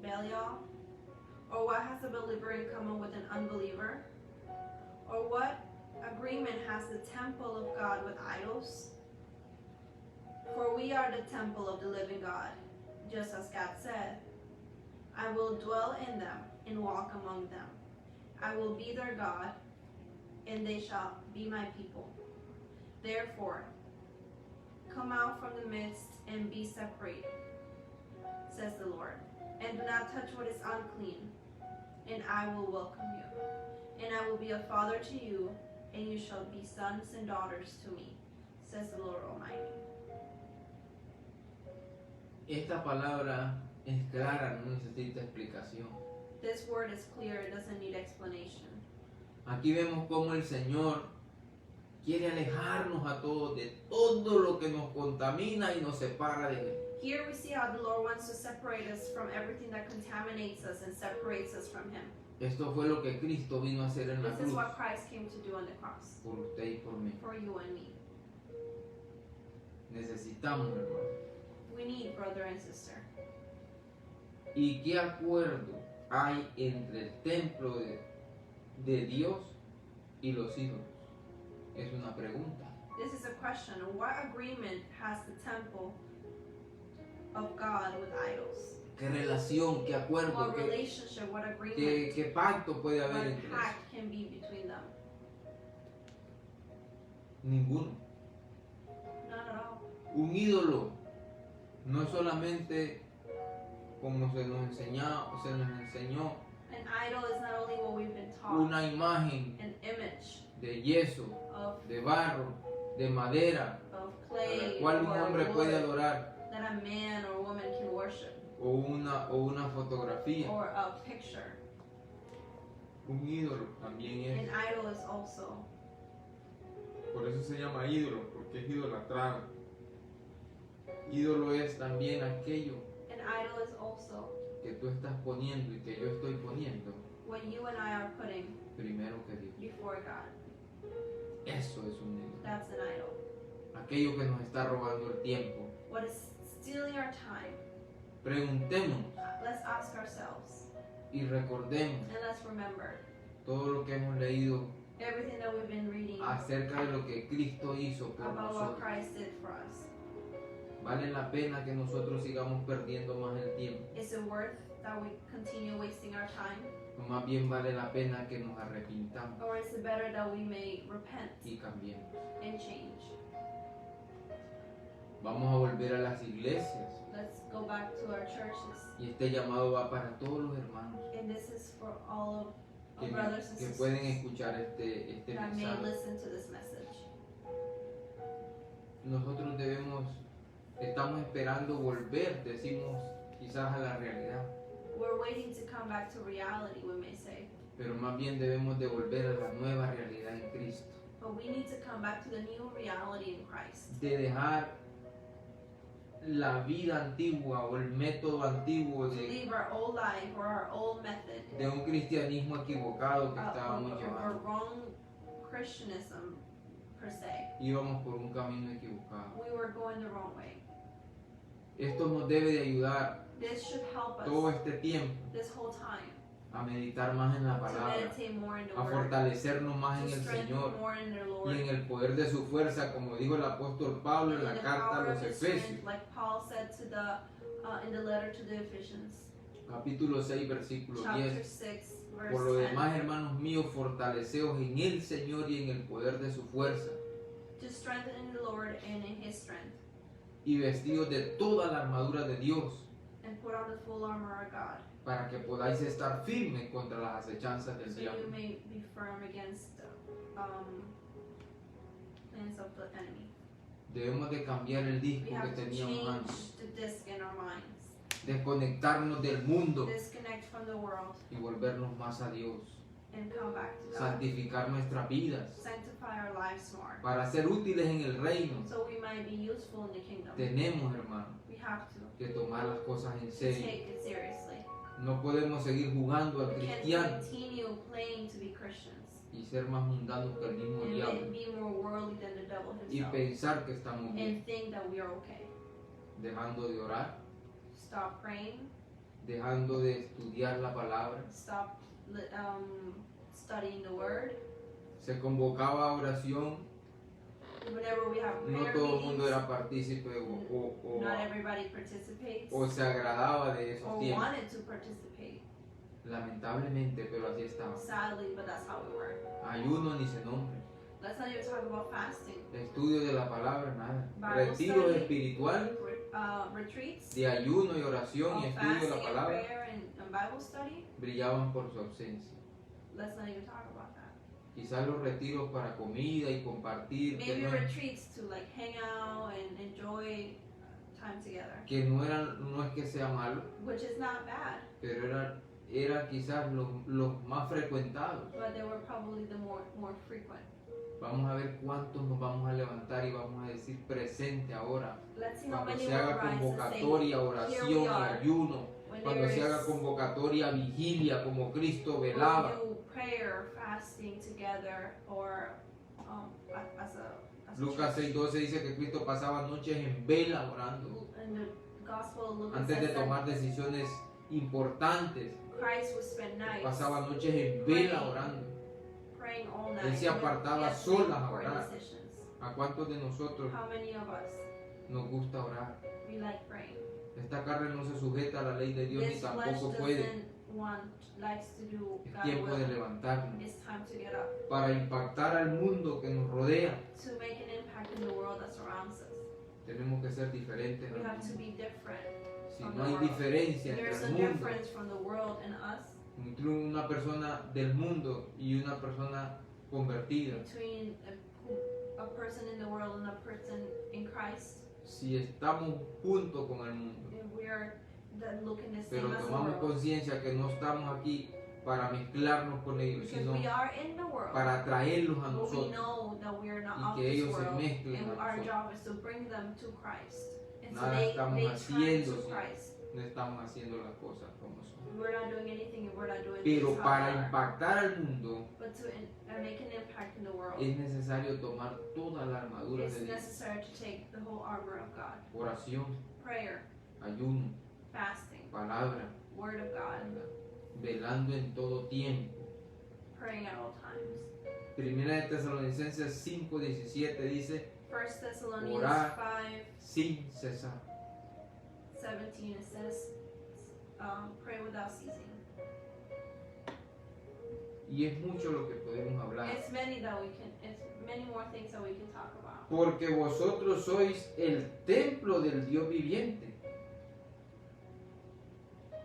Belial? Or what has a believer in common with an unbeliever? Or what agreement has the temple of God with idols? For we are the temple of the living God, just as God said, I will dwell in them and walk among them. I will be their God, and they shall be my people. Therefore, come out from the midst and be separated, says the Lord, and do not touch what is unclean, and I will welcome you. And I will be a father to you, and you shall be sons and daughters to me, says the Lord Almighty. Esta palabra es clara, no necesita explicación. This word is clear, it doesn't need explanation. Aquí vemos cómo el Señor quiere alejarnos a todos de todo lo que nos contamina y nos separa de Él. Here we see how the Lord wants to separate us from everything that contaminates us and separates us from Him. Esto fue lo que Cristo vino a hacer en la This is cruz what Christ came to do on the cross, por usted y por mí. for you and me. Necesitamos, hermano. We need brother and sister. ¿Y qué acuerdo hay entre el templo de Dios y los ídolos? Es una pregunta. This is a question. What agreement has the temple of God with idols? ¿Qué relación, qué acuerdo, What qué, relationship, what agreement, qué pacto puede haber what entre ellos? pact can be between them? Ninguno. Not at all. Un ídolo no es solamente como se nos enseñó An idol is not only what we've been taught, una imagen an image de yeso, of de barro, de madera, a la clay cual un or hombre puede wood adorar, that a man or woman can worship, o una fotografía. or a picture. Un ídolo también es. An idol is also, Por eso se llama ídolo, porque es idolatrado. Ídolo es también aquello an idol is also que tú estás poniendo y que yo estoy poniendo what you and I are putting primero que Dios. before God. Eso es un ídolo. That's an idol. Aquello que nos está robando el tiempo. What is stealing our time? Preguntémonos Let's ask ourselves y recordemos and let's remember todo lo que hemos leído everything that we've been reading acerca de lo que Cristo hizo por about what nosotros. Christ did for us. Vale la pena que nosotros sigamos perdiendo más el tiempo. Is it worth that we continue wasting our time? O más bien vale la pena que nos arrepintamos Or is it better that we may repent y cambiemos. and change? Vamos a volver a las iglesias. Let's go back to our churches. Y este llamado va para todos los hermanos And this is for all of que, our brothers and que pueden sisters escuchar este that may mensaje. listen to this message. Nosotros estamos esperando volver, decimos, quizás a la realidad, We're waiting to come back to reality, we may say. pero más bien debemos de volver a la nueva realidad en Cristo. But we need to come back to the new reality in Christ. De dejar la vida antigua o el método antiguo To leave our old life or our old method de un cristianismo equivocado que estábamos or llevando. wrong Christianism per se. Íbamos por un camino equivocado. We were going the wrong way. Esto nos debe de ayudar This should help todo us este tiempo this whole time a meditar más en la to palabra, meditate more in the a Word, fortalecernos más to en el strengthen Señor more in the y Lord, en el poder de su fuerza, como dijo el apóstol Pablo en and la in the carta power a los of His Efesios, strength, like Paul said to in the letter to the Ephesians, capítulo 6, versículo chapter 10. 6, Por lo verse 10. demás, hermanos míos, fortaleceos en el Señor y en el poder de su fuerza, To strengthen in the Lord and in His strength, y vestidos de toda la armadura de Dios, and put on the full armor of God, para que podáis estar firmes contra las acechanzas del so diablo. you may be firm against plans of the enemy. Debemos de cambiar el We disco que have to teníamos change antes, the disc in our minds, desconectarnos del mundo disconnect from the world, y volvernos más a Dios, and come back to God. santificar nuestras vidas Sanctify our lives more, para ser útiles en el reino. so we might be useful in the kingdom. Tenemos, hermano, We have to que tomar las cosas en serio. take it seriously. No podemos seguir jugando al We can't cristiano continue playing to be Christians y ser más mundanos que el mismo and diablo be more worldly than the devil y himself, pensar que estamos bien, and think that we are okay. dejando de orar, Stop praying, dejando de estudiar la palabra. stop studying the word. Se convocaba a oración, Whenever we have no prayer todo el mundo meetings, era partícipe not everybody participates o se agradaba de esos or tiempos. wanted to participate. Lamentablemente, pero así estaba. Sadly, but that's how we were. Ayuno ni se nombre, Let's not even talk about fasting. estudio de la palabra nada, Bible retiro study, espiritual retreats, de ayuno y oración y of estudio de fasting la and palabra prayer and Bible study. brillaban por su ausencia. Let's not even talk about that. Quizás los retiros para comida y compartir, que Maybe no es- retreats to like hang out and enjoy time together, que no es que sea malo, which is not bad, pero era quizás los más frecuentados. but they were probably the more frequent. Vamos a ver cuántos nos vamos a levantar y vamos a decir presente ahora. Let's see how Cuando many se will haga rise and say, convocatoria, "Here oración we y are." ayuno. When Cuando there se haga is convocatoria, vigilia, como Cristo we'll velaba. do prayer, fasting together, or as a Lucas church. 6:12 dice que Cristo pasaba noches en vela orando. In the Gospel of Luke, it Antes de says that tomar decisiones importantes, Christ would spend nights pasaba noches en vela orando. praying all night. Él se apartaba He had to solas make a important orar. decisions. ¿A cuántos de nosotros How many of us nos gusta orar? we like praying? Esta carne no se sujeta a la ley de Dios ni This flesh tampoco puede. likes to do Es God's tiempo de will. levantarnos It's time to get up para impactar al mundo que nos rodea. to make an impact in the world that surrounds us. Tenemos que ser diferentes. We al have to mundo. be different. Si no hay diferencia entre There's a el mundo, difference from the world and us, entre una persona del mundo y una persona convertida. between a person in the world and a person in Christ. Si estamos junto con el mundo, If we are looking the pero same as the tomamos world. conciencia que no estamos aquí para mezclarnos con ellos, Because sino we are in the world, para traerlos a but we nosotros know that we are not y of que this ellos se world, mezclen and a our nosotros. job is to bring them to Christ. And so Nada they estamos turn haciendo to si Christ. no estamos haciendo las cosas como son. We're not doing anything and we're not doing Pero things how para they are. impactar al mundo But to make an impact in the world, es necesario tomar toda la armadura it's de Dios. necessary to take the whole armor of God. Oración, Prayer, ayuno, fasting, palabra, word of God, velando en todo tiempo. praying at all times. Primera de Tesalonicenses 5:17 dice 1 Thessalonians Orar. 5:17 sin cesar. it says, pray without ceasing. Y es mucho lo que podemos hablar. It's many more things that we can talk about. Porque vosotros sois el templo del Dios viviente.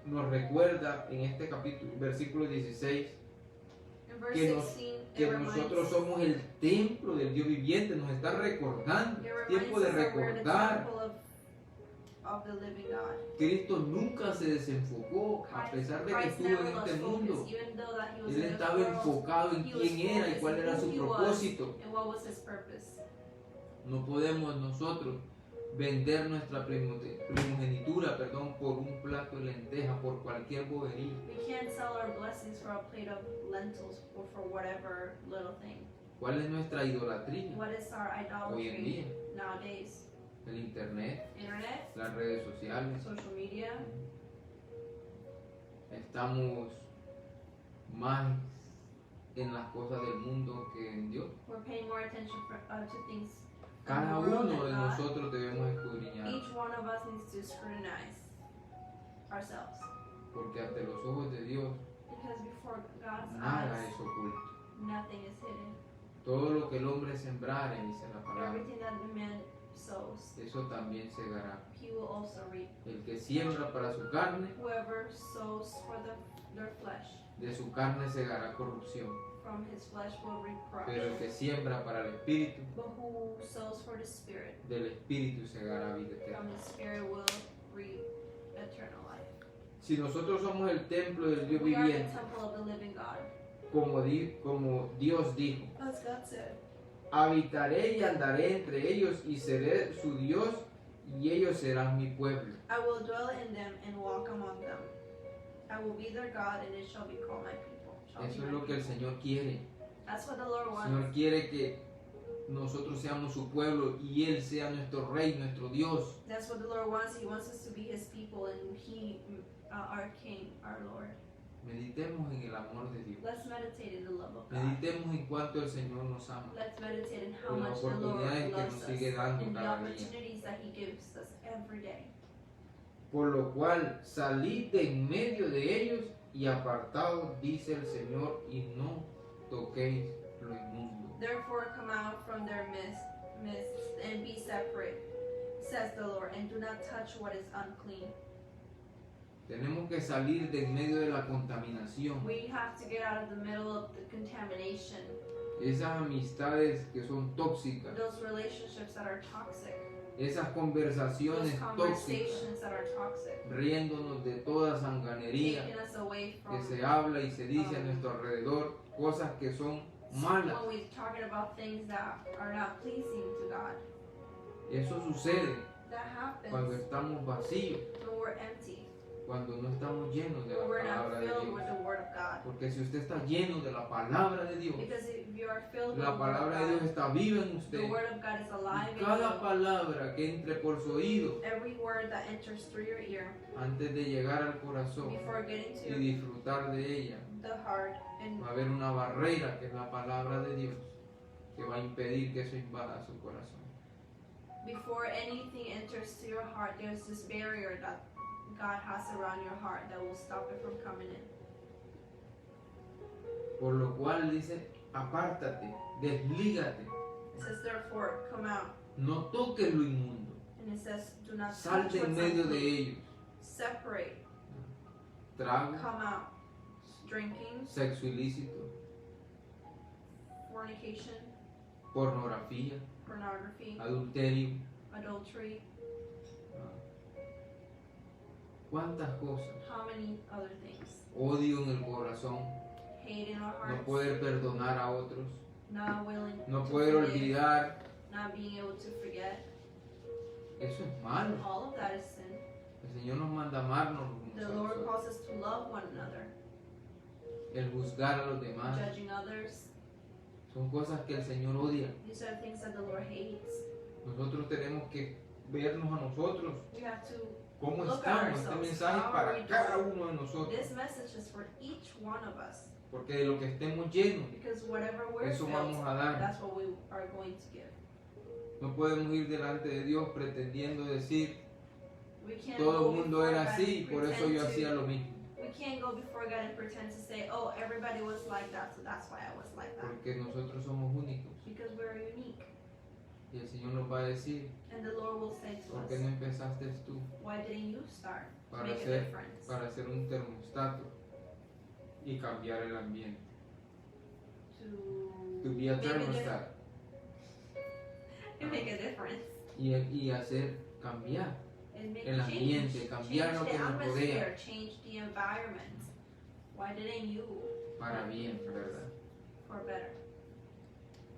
Nos recuerda en este capítulo, versículo 16, In verse que 16, que it reminds, nosotros somos el templo del Dios viviente. Nos está recordando. it Es reminds tiempo us de that we're the recordar. temple of the living God. Cristo nunca se desenfocó a pesar de que Christ estuvo never en lost este focus, mundo. even though that he was Él in this estaba world, enfocado en he was quién era y cuál focused era on su who he was propósito. and what was his purpose. No podemos nosotros vender nuestra primogenitura, por un plato de lentejas, por cualquier bobería. We can't sell our blessings for a plate of lentils or for whatever little thing. ¿Cuál es nuestra idolatría? What is our Hoy en idolatry día, nowadays? el internet, Internet, las redes sociales. social media. Estamos más en las cosas del mundo que en Dios. We're paying more attention to things in Cada the world uno de than God. nosotros debemos escudriñar, Each one of us needs to scrutinize ourselves. porque ante los ojos de Dios Because before God's nada eyes, es oculto. nothing is hidden. Todo lo que el hombre sembrare, dice la palabra, Everything that the man sows, eso también segará. he will also reap. El que siembra para su carne, Whoever sows for their flesh, de su carne segará corrupción. from his flesh will reap Pero el corruption. que siembra para el espíritu, But who sows for the Spirit, del espíritu segará vida from eterna. the Spirit will reap eternal life. Si nosotros somos el templo del Dios We are the viviente, temple of the living God. como Dios dijo, As God said, habitaré y andaré entre ellos y seré su Dios y ellos serán mi pueblo. I will dwell in them and walk among them. I will be their God and it shall be called my people. Shall be Eso my es lo que el people. Señor quiere. That's what the Lord El wants. Señor quiere que nosotros seamos su pueblo y Él sea nuestro rey, nuestro Dios. That's what the Lord wants. He wants us to be His people and He, our King, our Lord. Meditemos en el amor de Dios. Let's meditate in the love of God. Meditemos en cuánto el Señor nos ama. Let's meditate in how En las much the Lord oportunidades que loves nos us sigue dando and the cada día. opportunities that He gives us every day. Por lo cual salid de en medio de ellos y apartaos, dice el Señor, y no toquéis lo inmundo. Therefore come out from their midst and be separate, says the Lord, and do not touch what is unclean. Tenemos que salir de en medio de la contaminación. We have to get out of the middle of the contamination, Esas amistades que son tóxicas, those relationships that are toxic, esas those conversaciones tóxicas, conversations that are toxic, riéndonos de toda sanganería taking us away from que se habla y se dice a nuestro alrededor, cosas que son malas. when we're talking about things that are not pleasing to God. Eso sucede That happens cuando estamos vacíos, when we're empty, cuando no estamos llenos de la when we're not palabra de filled with Dios. the Word of God. Porque si usted está lleno de la palabra de Dios, Because if you are filled with la the Word of palabra de Dios God, está viva en usted. the Word of God is alive Y in cada you. palabra que entre por su oído, Every word that enters through your ear, antes de llegar al corazón before getting y to disfrutar de ella, the heart, and va a haber una barrera que es la palabra de Dios, que va a impedir que eso invada su corazón. before anything enters to your heart, there's this barrier that God has around your heart that will stop it from coming in. Por lo cual dice, apártate, deslígate, It says, therefore, come out. no toques lo inmundo, And it says, do not touch salte en what's medio de unclean. ellos. Separate, Trago, come out. Drinking, sexo ilícito, fornication, pornografía, pornography, adulterio. adultery, ¿Cuántas cosas? how many other things? Odio en el corazón, Hate in our no hearts, poder perdonar a otros, not willing no to poder forgive, olvidar. not being able to forget. Eso es malo. All of that is sin. El Señor nos manda a amarnos unos The a Lord los calls us to love one another, otros. El juzgar a los demás judging others. son cosas que el Señor odia. These are things that the Lord hates. Nosotros tenemos que vernos a nosotros. We have to. ¿Cómo Look at estamos? Este ourselves. mensaje es How are para we cada doing? uno de nosotros. This message is for each one of us, Porque de lo que estemos llenos, because whatever we're eso vamos filled, a dar. that's what we are going to give. No podemos ir delante de Dios pretendiendo decir, We can't todo go el mundo before era God así, and por eso pretend yo to- hacía lo mismo. We can't go before God and pretend to say, "Oh, everybody was like that, so that's why I was like that." Porque nosotros somos únicos. Because we're unique, Y el Señor nos va a decir, and the Lord will say to ¿por us, qué no empezaste tú "Why didn't you start to para make a hacer, difference, para hacer un termostato y cambiar el ambiente? to To be a make a thermostat. to make a difference, Y hacer cambiar and make el change, ambiente, cambiar change lo the que nos rodea atmosphere, change the environment? Why didn't you para bien, ¿verdad? for better?"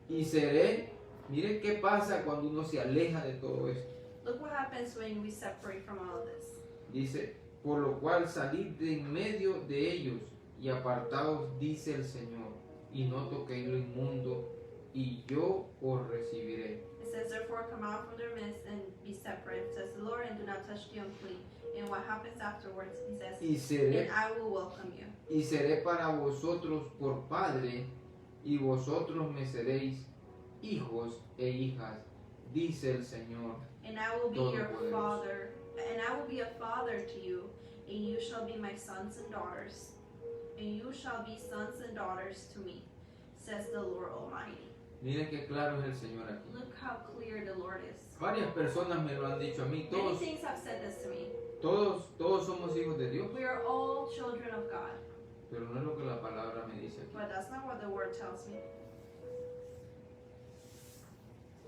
Y seré, mire qué pasa cuando uno se aleja de todo esto. Look what happens when we separate from all of this. Dice, por lo cual salid de en medio de ellos y apartaos, dice el Señor, y no toquéis lo inmundo, y yo os recibiré. It says, "Therefore come out from their midst and be separate," says the Lord, "and do not touch the unclean." And what happens afterwards, he says, Y seré, "And I will welcome you." y seré para vosotros por padre, y vosotros me seréis hijos e hijas, dice el Señor. And I will be your Todopoderoso. father, and I will be a father to you, and you shall be my sons and daughters, and you shall be sons and daughters to me, says the Lord Almighty. Miren qué claro es el Señor aquí. Look how clear the Lord is. Varias personas me lo han dicho a mí, Many todos, things have said this to me. todos somos hijos de Dios, We are all children of God, pero no es lo que la palabra me dice aquí. but that's not what the word tells me.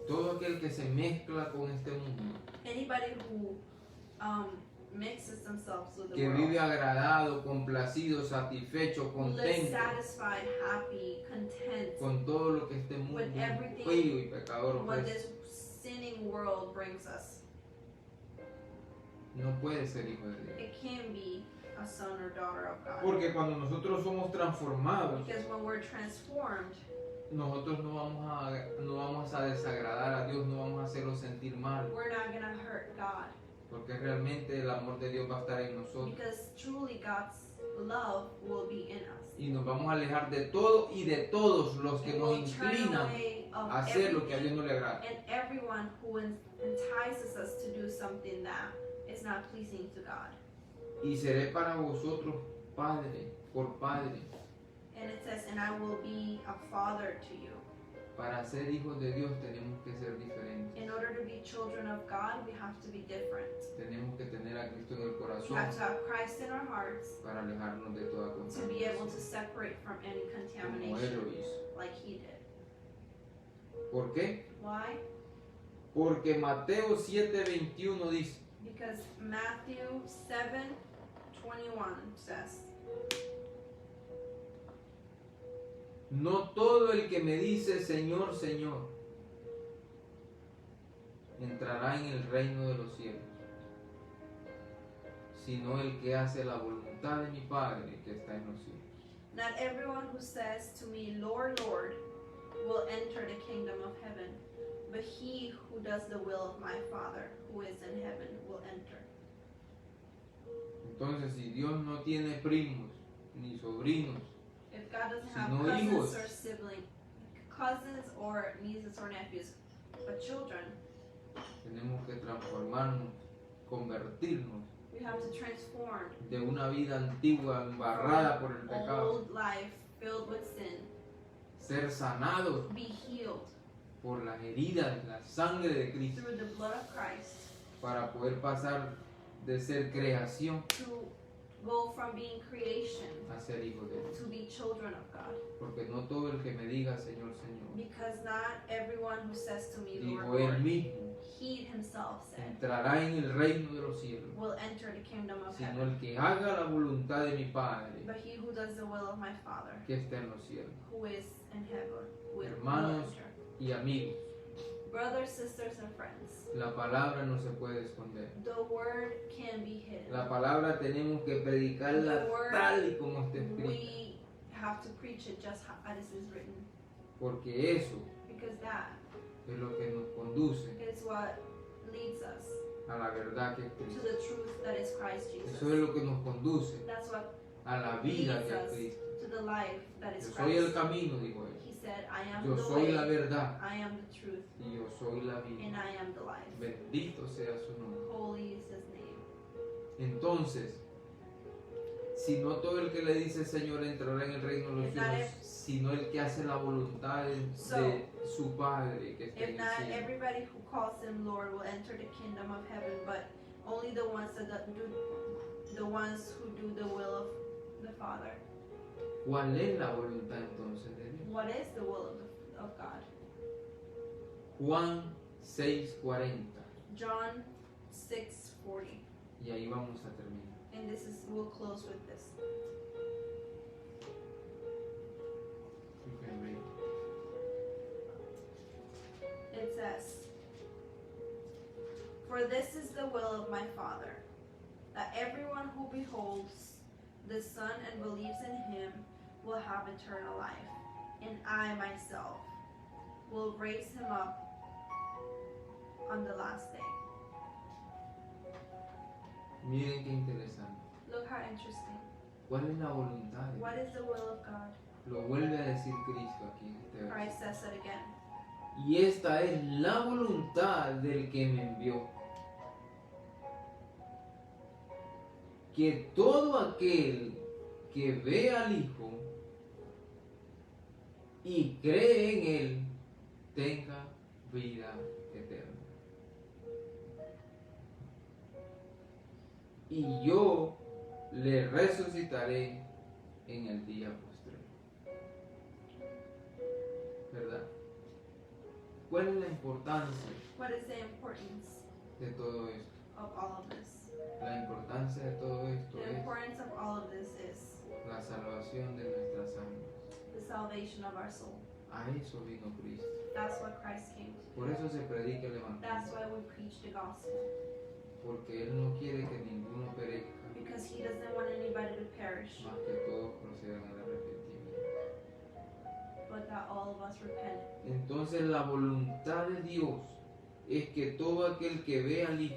Todo aquel que se mezcla con este mundo, Anybody who mixes themselves with the que world, vive agradado, complacido, satisfecho, who lives contento satisfied, happy, content con todo lo que este mundo with everything, feo y pecador what ofrece, this sinning world brings us. no puede ser hijo de Dios. It can be a son or daughter of God. Porque cuando nosotros somos transformados, Because when we're transformed, nosotros no vamos a desagradar a Dios, no vamos a hacerlo sentir mal, we're not going to hurt God. porque realmente el amor de Dios va a estar en nosotros. Because truly God's love will be in us. Y nos vamos a alejar de todo y de todos los que And nos we'll turn inclinan away of a hacer lo que a Dios everything no le agrada. and everyone who entices us to do something that is not pleasing to God. Y seré para vosotros padre por padre. And it says, "And I will be a father to you." Para ser hijos de Dios tenemos que ser diferentes. In order to be children of God, we have to be different. Tenemos que tener a Cristo en el We corazón have to have Christ in our hearts para alejarnos de toda to be able to contaminación, separate from any como Él contamination lo hizo. like He did. ¿Por qué? Why? Porque Mateo 7:21 dice, Because Matthew 7:21 says, no todo el que me dice Señor, Señor, entrará en el reino de los cielos, sino el que hace la voluntad de mi Padre que está en los cielos. Not everyone who says to me, Lord, Lord, will enter the kingdom of heaven, but he who does the will of my Father who is in heaven will enter. Entonces, si Dios no tiene primos ni sobrinos, If God doesn't have sino cousins hijos, or siblings, cousins or nieces or nephews, but children, tenemos que transformarnos, convertirnos we have to transform de una vida antigua embarrada por el pecado, old life filled with sin, ser sanados be healed por las heridas de la sangre de Cristo, through the blood of Christ, para poder pasar de ser creación to go from being creation a ser hijos de Dios. to be children of God. Porque no todo el que me diga Señor, Señor, Because not everyone who says to me, Lord, dijo él Lord, mismo, he himself said, entrará en el reino de los cielos, will enter the kingdom of sino heaven, el que haga la voluntad de mi Padre but he who does the will of my Father que está en los cielos. who is in heaven will Hermanos enter. y amigos, Brothers, sisters, and friends, la palabra no se puede esconder. the word can be hidden. La palabra tenemos que predicarla The word tal y como está escrita, We have to preach it just as it is written, porque eso because that es lo que nos conduce is what leads us a la verdad que es to Cristo. the truth that is Christ Jesus. Eso es lo que nos conduce That's what a la vida que es Cristo. to the life that is Yo soy el Christ. camino, dijo él. He said, I am Yo the soy la way, verdad I am the truth, y yo soy la vida. and I am the life. Bendito sea su nombre. Holy is his name. Entonces, si no todo el que le dice Señor entrará en el reino de los If not cielos, sino el que hace la voluntad de su Padre que está en If el not cielo. everybody who calls him Lord will enter the kingdom of heaven, but only the ones who do the will of the Father. ¿Cuál es la voluntad entonces de Dios? What is the will of God? Juan 6:40. John 6:40. Y ahí vamos a terminar. And we'll close with this. You can read. It says, For this is the will of my Father, that everyone who beholds the Son and believes in him will have eternal life, and I myself will raise him up on the last day. Miren qué interesante. Look how interesting. ¿Cuál es la voluntad de What Dios? is the will of God? Lo vuelve a decir Cristo aquí en este Christ versículo. says it again. Y esta es la voluntad del que me envió. Que todo aquel que ve al Hijo y cree en Él tenga vida eterna. Y yo le resucitaré en el día postrero. ¿Verdad? ¿Cuál es la importancia What is the importance de todo esto? of all of this? La importancia de todo esto The es importance of all of this is la salvación de nuestras almas. the salvation of our soul. A eso vino Cristo. That's what Christ came to. Por eso se predica el That's Evangelio. why we preach the gospel. Porque Él no quiere que ninguno perezca, Because he doesn't want anybody to perish, más que todos procedan al arrepentimiento. but that all of us repent. Entonces la voluntad de Dios es que todo aquel que ve al Hijo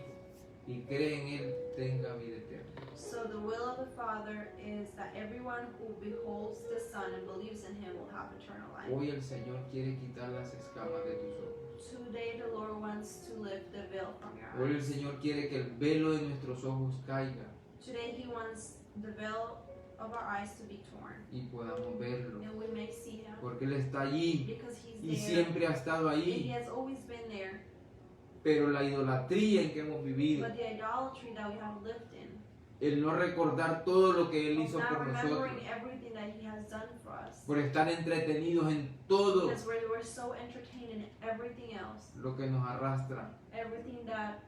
y cree en Él tenga vida eterna. So the will of the Father is that everyone who beholds the Son and believes in him will have eternal life. Hoy el Señor quiere quitar las escamas de tus ojos. Today the Lord wants to lift the veil from your Hoy el eyes. Señor quiere que el velo de nuestros ojos caiga Today he wants the veil of our eyes to be torn, y podamos verlo. and we may see him, Porque Él está allí because he's y there, siempre ha estado and he ahí. has always been there. Pero la idolatría en que hemos vivido But the idolatry that we have lived in el no recordar todo lo que Él of hizo not por nosotros, remembering everything that He has done for us. por estar entretenidos en todo Because we're so entertained in everything else, lo que nos arrastra, everything that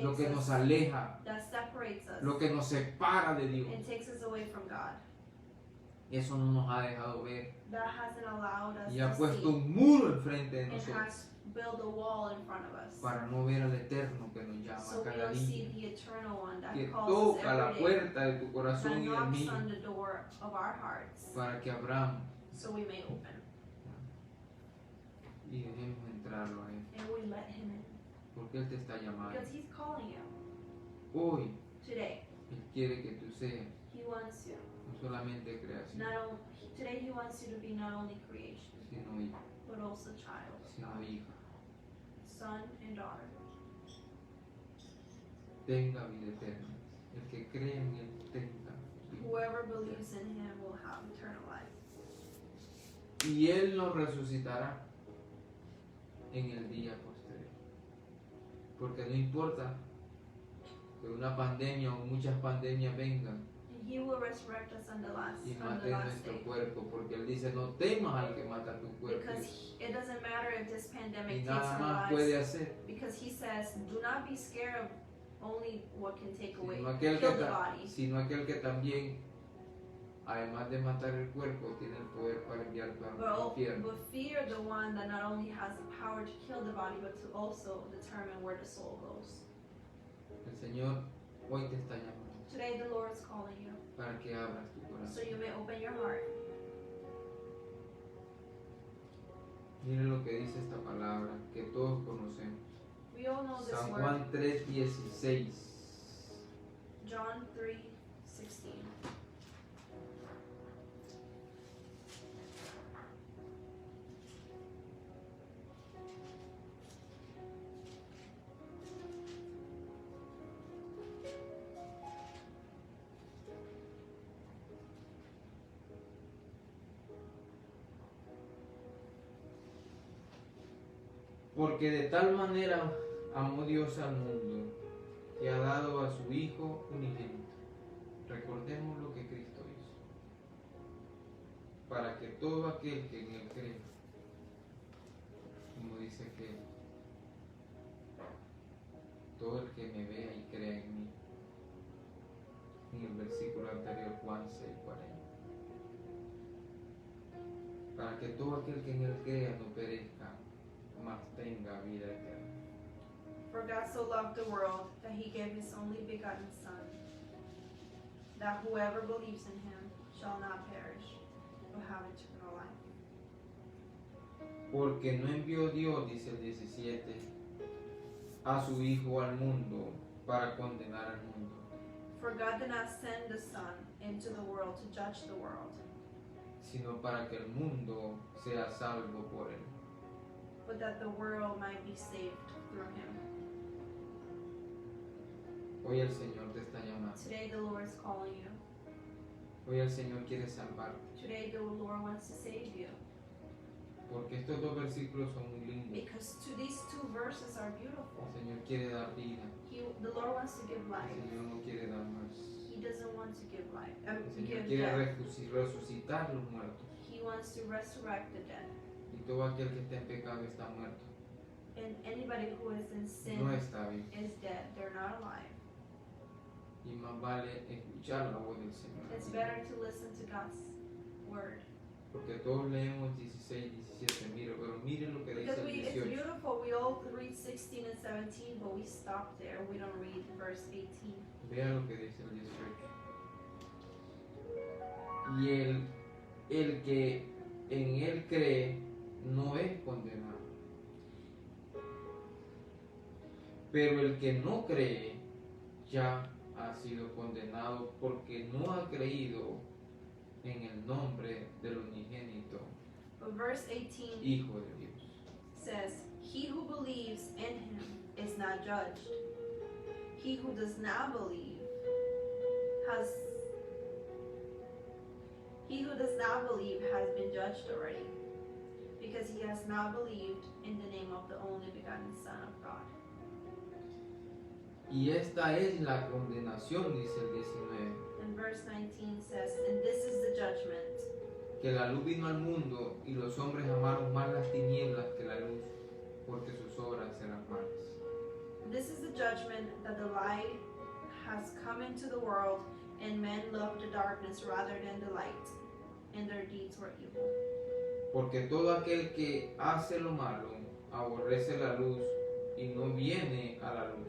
lo takes que nos us, aleja, that separates us, lo que nos separa de Dios. and takes us away from God. Eso no nos ha dejado ver That hasn't allowed us y ha to puesto see, un muro enfrente de and nosotros has built a wall in front of us, para no ver al Eterno que nos llama so we cada don't see día, the eternal one that que calls us toca la every day, puerta de tu that corazón y el knocks mío, on the door of our hearts, para que abramos so we may open, y dejemos entrarlo a Él, and we let Him in, porque Él te está llamando. because He's calling you Hoy today. Él quiere que tú seas He wants you. no solamente creación, Today He wants you to be not only creation, sino hijo, but also child, sino hija. son and daughter. Tenga vida eterna. El que cree en Él tenga vida Whoever eterna. believes in Him will have eternal life. Y Él nos resucitará en el día posterior. Porque no importa que una pandemia o muchas pandemias vengan And He will resurrect us on the last y maten nuestro day. cuerpo, porque Él dice, no temas al que mata tu cuerpo. Because it doesn't matter if this Y pandemic takes nada our más lives. puede hacer, Because He says, do not be scared of only what can take away, sino aquel, kill the body. sino aquel que también, además de matar el cuerpo, tiene el poder para enviar tu alma al infierno. But fear the one that not only has the power to kill the body, but to also determine where the soul goes. El Señor hoy te está llamando Today the Lord is calling you, para que abras tu so corazón. you may open your heart. Mire lo que dice esta palabra que todos conocemos. We all know this San word, Juan 3:16. John 3:16. Porque de tal manera amó Dios al mundo que ha dado a su Hijo unigénito. Recordemos lo que Cristo hizo. Para que todo aquel que en Él cree, como dice que todo el que me vea y crea en mí, en el versículo anterior, Juan 6:40. Para que todo aquel que en Él crea no perezca, mas tenga vida eterna. For God so loved the world that He gave His only begotten Son, that whoever believes in Him shall not perish, but have eternal life. Porque no envió Dios, dice el 17, a su Hijo al mundo para condenar al mundo, For God did not send the Son into the world to judge the world, sino para que el mundo sea salvo por Él. but that the world might be saved through Him. Hoy el Señor te está llamando. Today the Lord is calling you. Hoy el Señor quiere salvarte. Today the Lord wants to save you. Porque estos dos versículos son muy lindos. Because these two verses are beautiful. El Señor quiere dar vida. The Lord wants to give El life. Señor no quiere dar más. He doesn't want to give life. El Señor Give quiere death. resucitar los muertos. He wants to resurrect the dead. Y todo aquel que está en pecado está muerto. And anybody who is in sin No está vivo. is dead. They're not alive. Y más vale escuchar la voz del Señor. It's better to listen to God's word. Porque todos leemos 16, 17, pero miren lo que dice Because el it's 18. beautiful. We all read 16 and 17, but we stop there. We don't read verse 18. Vean lo que dice el 18. Y el que en Él cree no es condenado. Pero el que no cree ya ha sido condenado porque no ha creído en el nombre del unigénito But verse 18 Hijo de Dios. says, He who believes in Him is not judged. He who does not believe has been judged already, because he has not believed in the name of the only begotten Son of God. Y esta es la condenación, dice el 19, And verse 19 says, and this is the judgment, que la luz vino al mundo y los hombres amaron más las tinieblas que la luz, porque sus obras eran malas. this is the judgment, that the light has come into the world, and men loved the darkness rather than the light, and their deeds were evil. Porque todo aquel que hace lo malo aborrece la luz y no viene a la luz,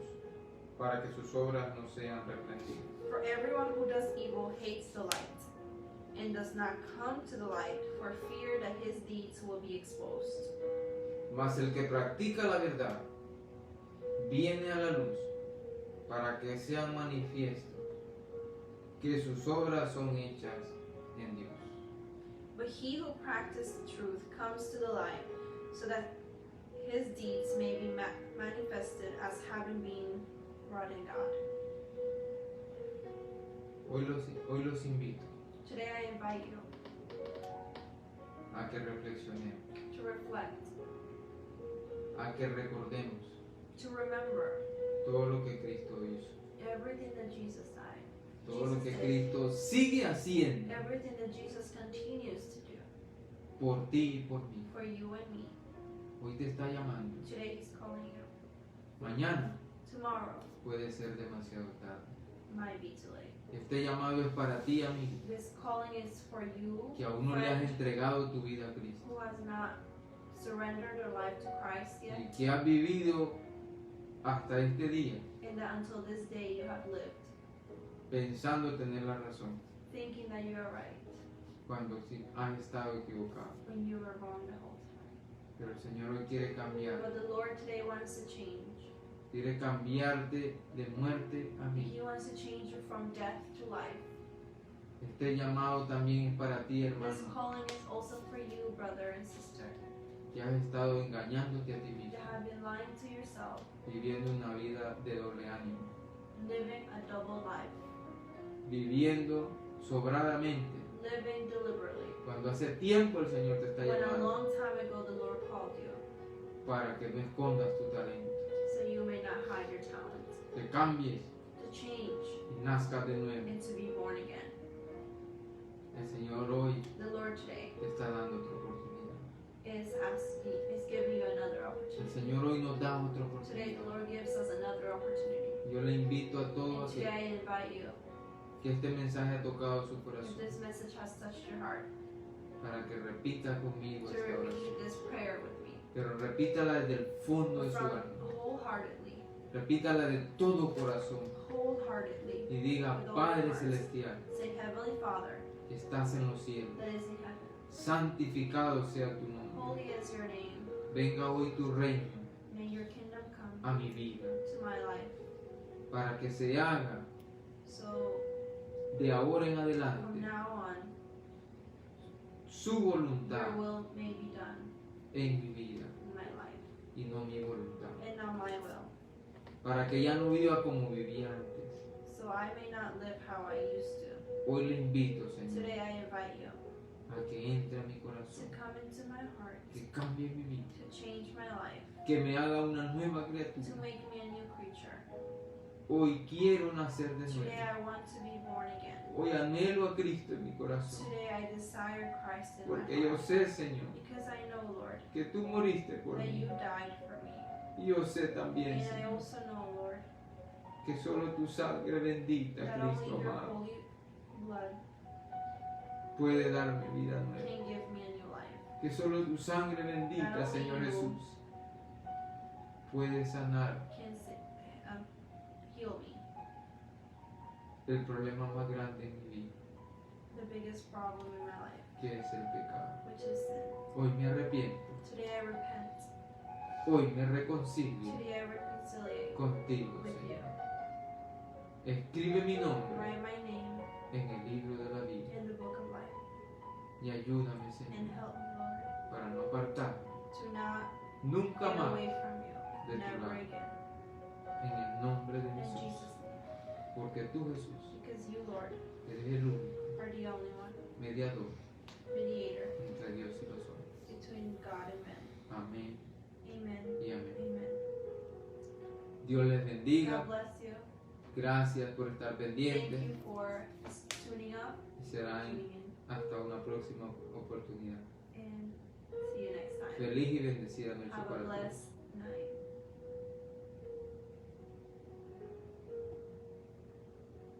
para que sus obras no sean reprendidas. For everyone who does evil hates the light, and does not come to the light, for fear that his deeds will be exposed. Mas el que practica la verdad viene a la luz, para que sean manifiestos que sus obras son hechas en Dios. But he who practices the truth comes to the light, so that his deeds may be manifested as having been wrought in God. Hoy los invito Today I invite you a que reflexionemos, to reflect, a que recordemos to remember todo lo que Cristo hizo, everything that Jesus died, todo lo que Jesus did, Cristo sigue haciendo everything that Jesus continues to do por ti y por mí. for you and me. Hoy te está llamando. Today he's calling you. Mañana Tomorrow puede ser demasiado tarde. might be too late. Este llamado es para ti, amigo, This calling is for you, que aún no le has friend, entregado tu vida a Cristo who has not surrendered their life to Christ y yet, que has vivido hasta este día and that until this day you have lived pensando tener la razón thinking that you are right cuando sí has estado equivocado. when you were wrong the whole time. Pero el Señor hoy quiere cambiar, But the Lord today wants to change. quiere cambiarte de muerte a He vida. wants to change you from death to life. Este llamado también es para ti, This hermano, calling is also for you, brother and sister, que has estado engañándote a ti that mismo, have been lying to yourself, viviendo una vida de doble ánimo, living a double life, viviendo sobradamente, living deliberately. cuando hace tiempo el Señor te está When a llamando long time ago the Lord called you, para que no escondas tu talento, so you may not hide your talent, que cambies to change y nazcas de nuevo. and to be born again. El Señor hoy The Lord today te está dando otra oportunidad. is giving you another El opportunity. Señor hoy nos da otra Today oportunidad. the Lord gives us another opportunity. Yo le invito a And todos today I invite you, que este mensaje ha tocado su if corazón, this message has touched your heart, para que repita conmigo to esta oración. repeat this prayer with me. Pero repítala desde el fondo de su From alma. wholeheartedly, Repítala de todo corazón. wholeheartedly, Y diga, With all Padre your heart. Celestial, say, Heavenly Father, que estás en los cielos, that is in heaven, santificado sea tu nombre. holy is your name. Venga hoy tu reino May your kingdom come a mi vida, to my life. para que se haga So de ahora en from adelante now on, su your voluntad will may be done en mi vida in my life, y no mi voluntad. and not my will. Para que ya no viva como vivía antes. So I may not live how I used to. Hoy le invito, Señor, Today I invite you a que entre a mi to corazón, come into my heart, que cambie mi vida, to change my life, que me haga una nueva to criatura. make me a new creature. Hoy quiero nacer de nuevo. Today I want to be born again. Hoy anhelo a Cristo en mi corazón. Today I desire Christ in Porque my yo heart. sé, Señor, Because I know, Lord, que tú moriste por that mí. you died for me. Y yo sé también, And I Señor, also know, Lord, que solo tu sangre bendita, that only Cristo your amado, holy blood puede darme vida nueva. can give me a new life. Que solo tu sangre bendita, Señor Jesús, puede sanar Can heal me. el problema más grande en mi vida, The biggest problem in my life, que es el pecado. which is sin. Hoy me arrepiento. Today I repent. Hoy me reconcilio Today I reconciliate contigo, with you. Señor. Escribe mi nombre Write my name en el libro de la vida in the book of life. y ayúdame, And Señor, help me, Lord, para no apartarme to not nunca get más away from you. de tu Never lado. again. En el nombre de In Jesús. Jesus' name. Porque tú, Jesús, Because you, Lord, eres el único are the only one mediador mediator entre Dios y los hombres. between God and man. Amén Amen. y amén. Amen. Dios les bendiga. God bless you. Gracias por estar Thank pendientes. you for tuning up, Y será tuning in, hasta una próxima oportunidad. and see you next time. Feliz y bendecida noche Have a para todos. blessed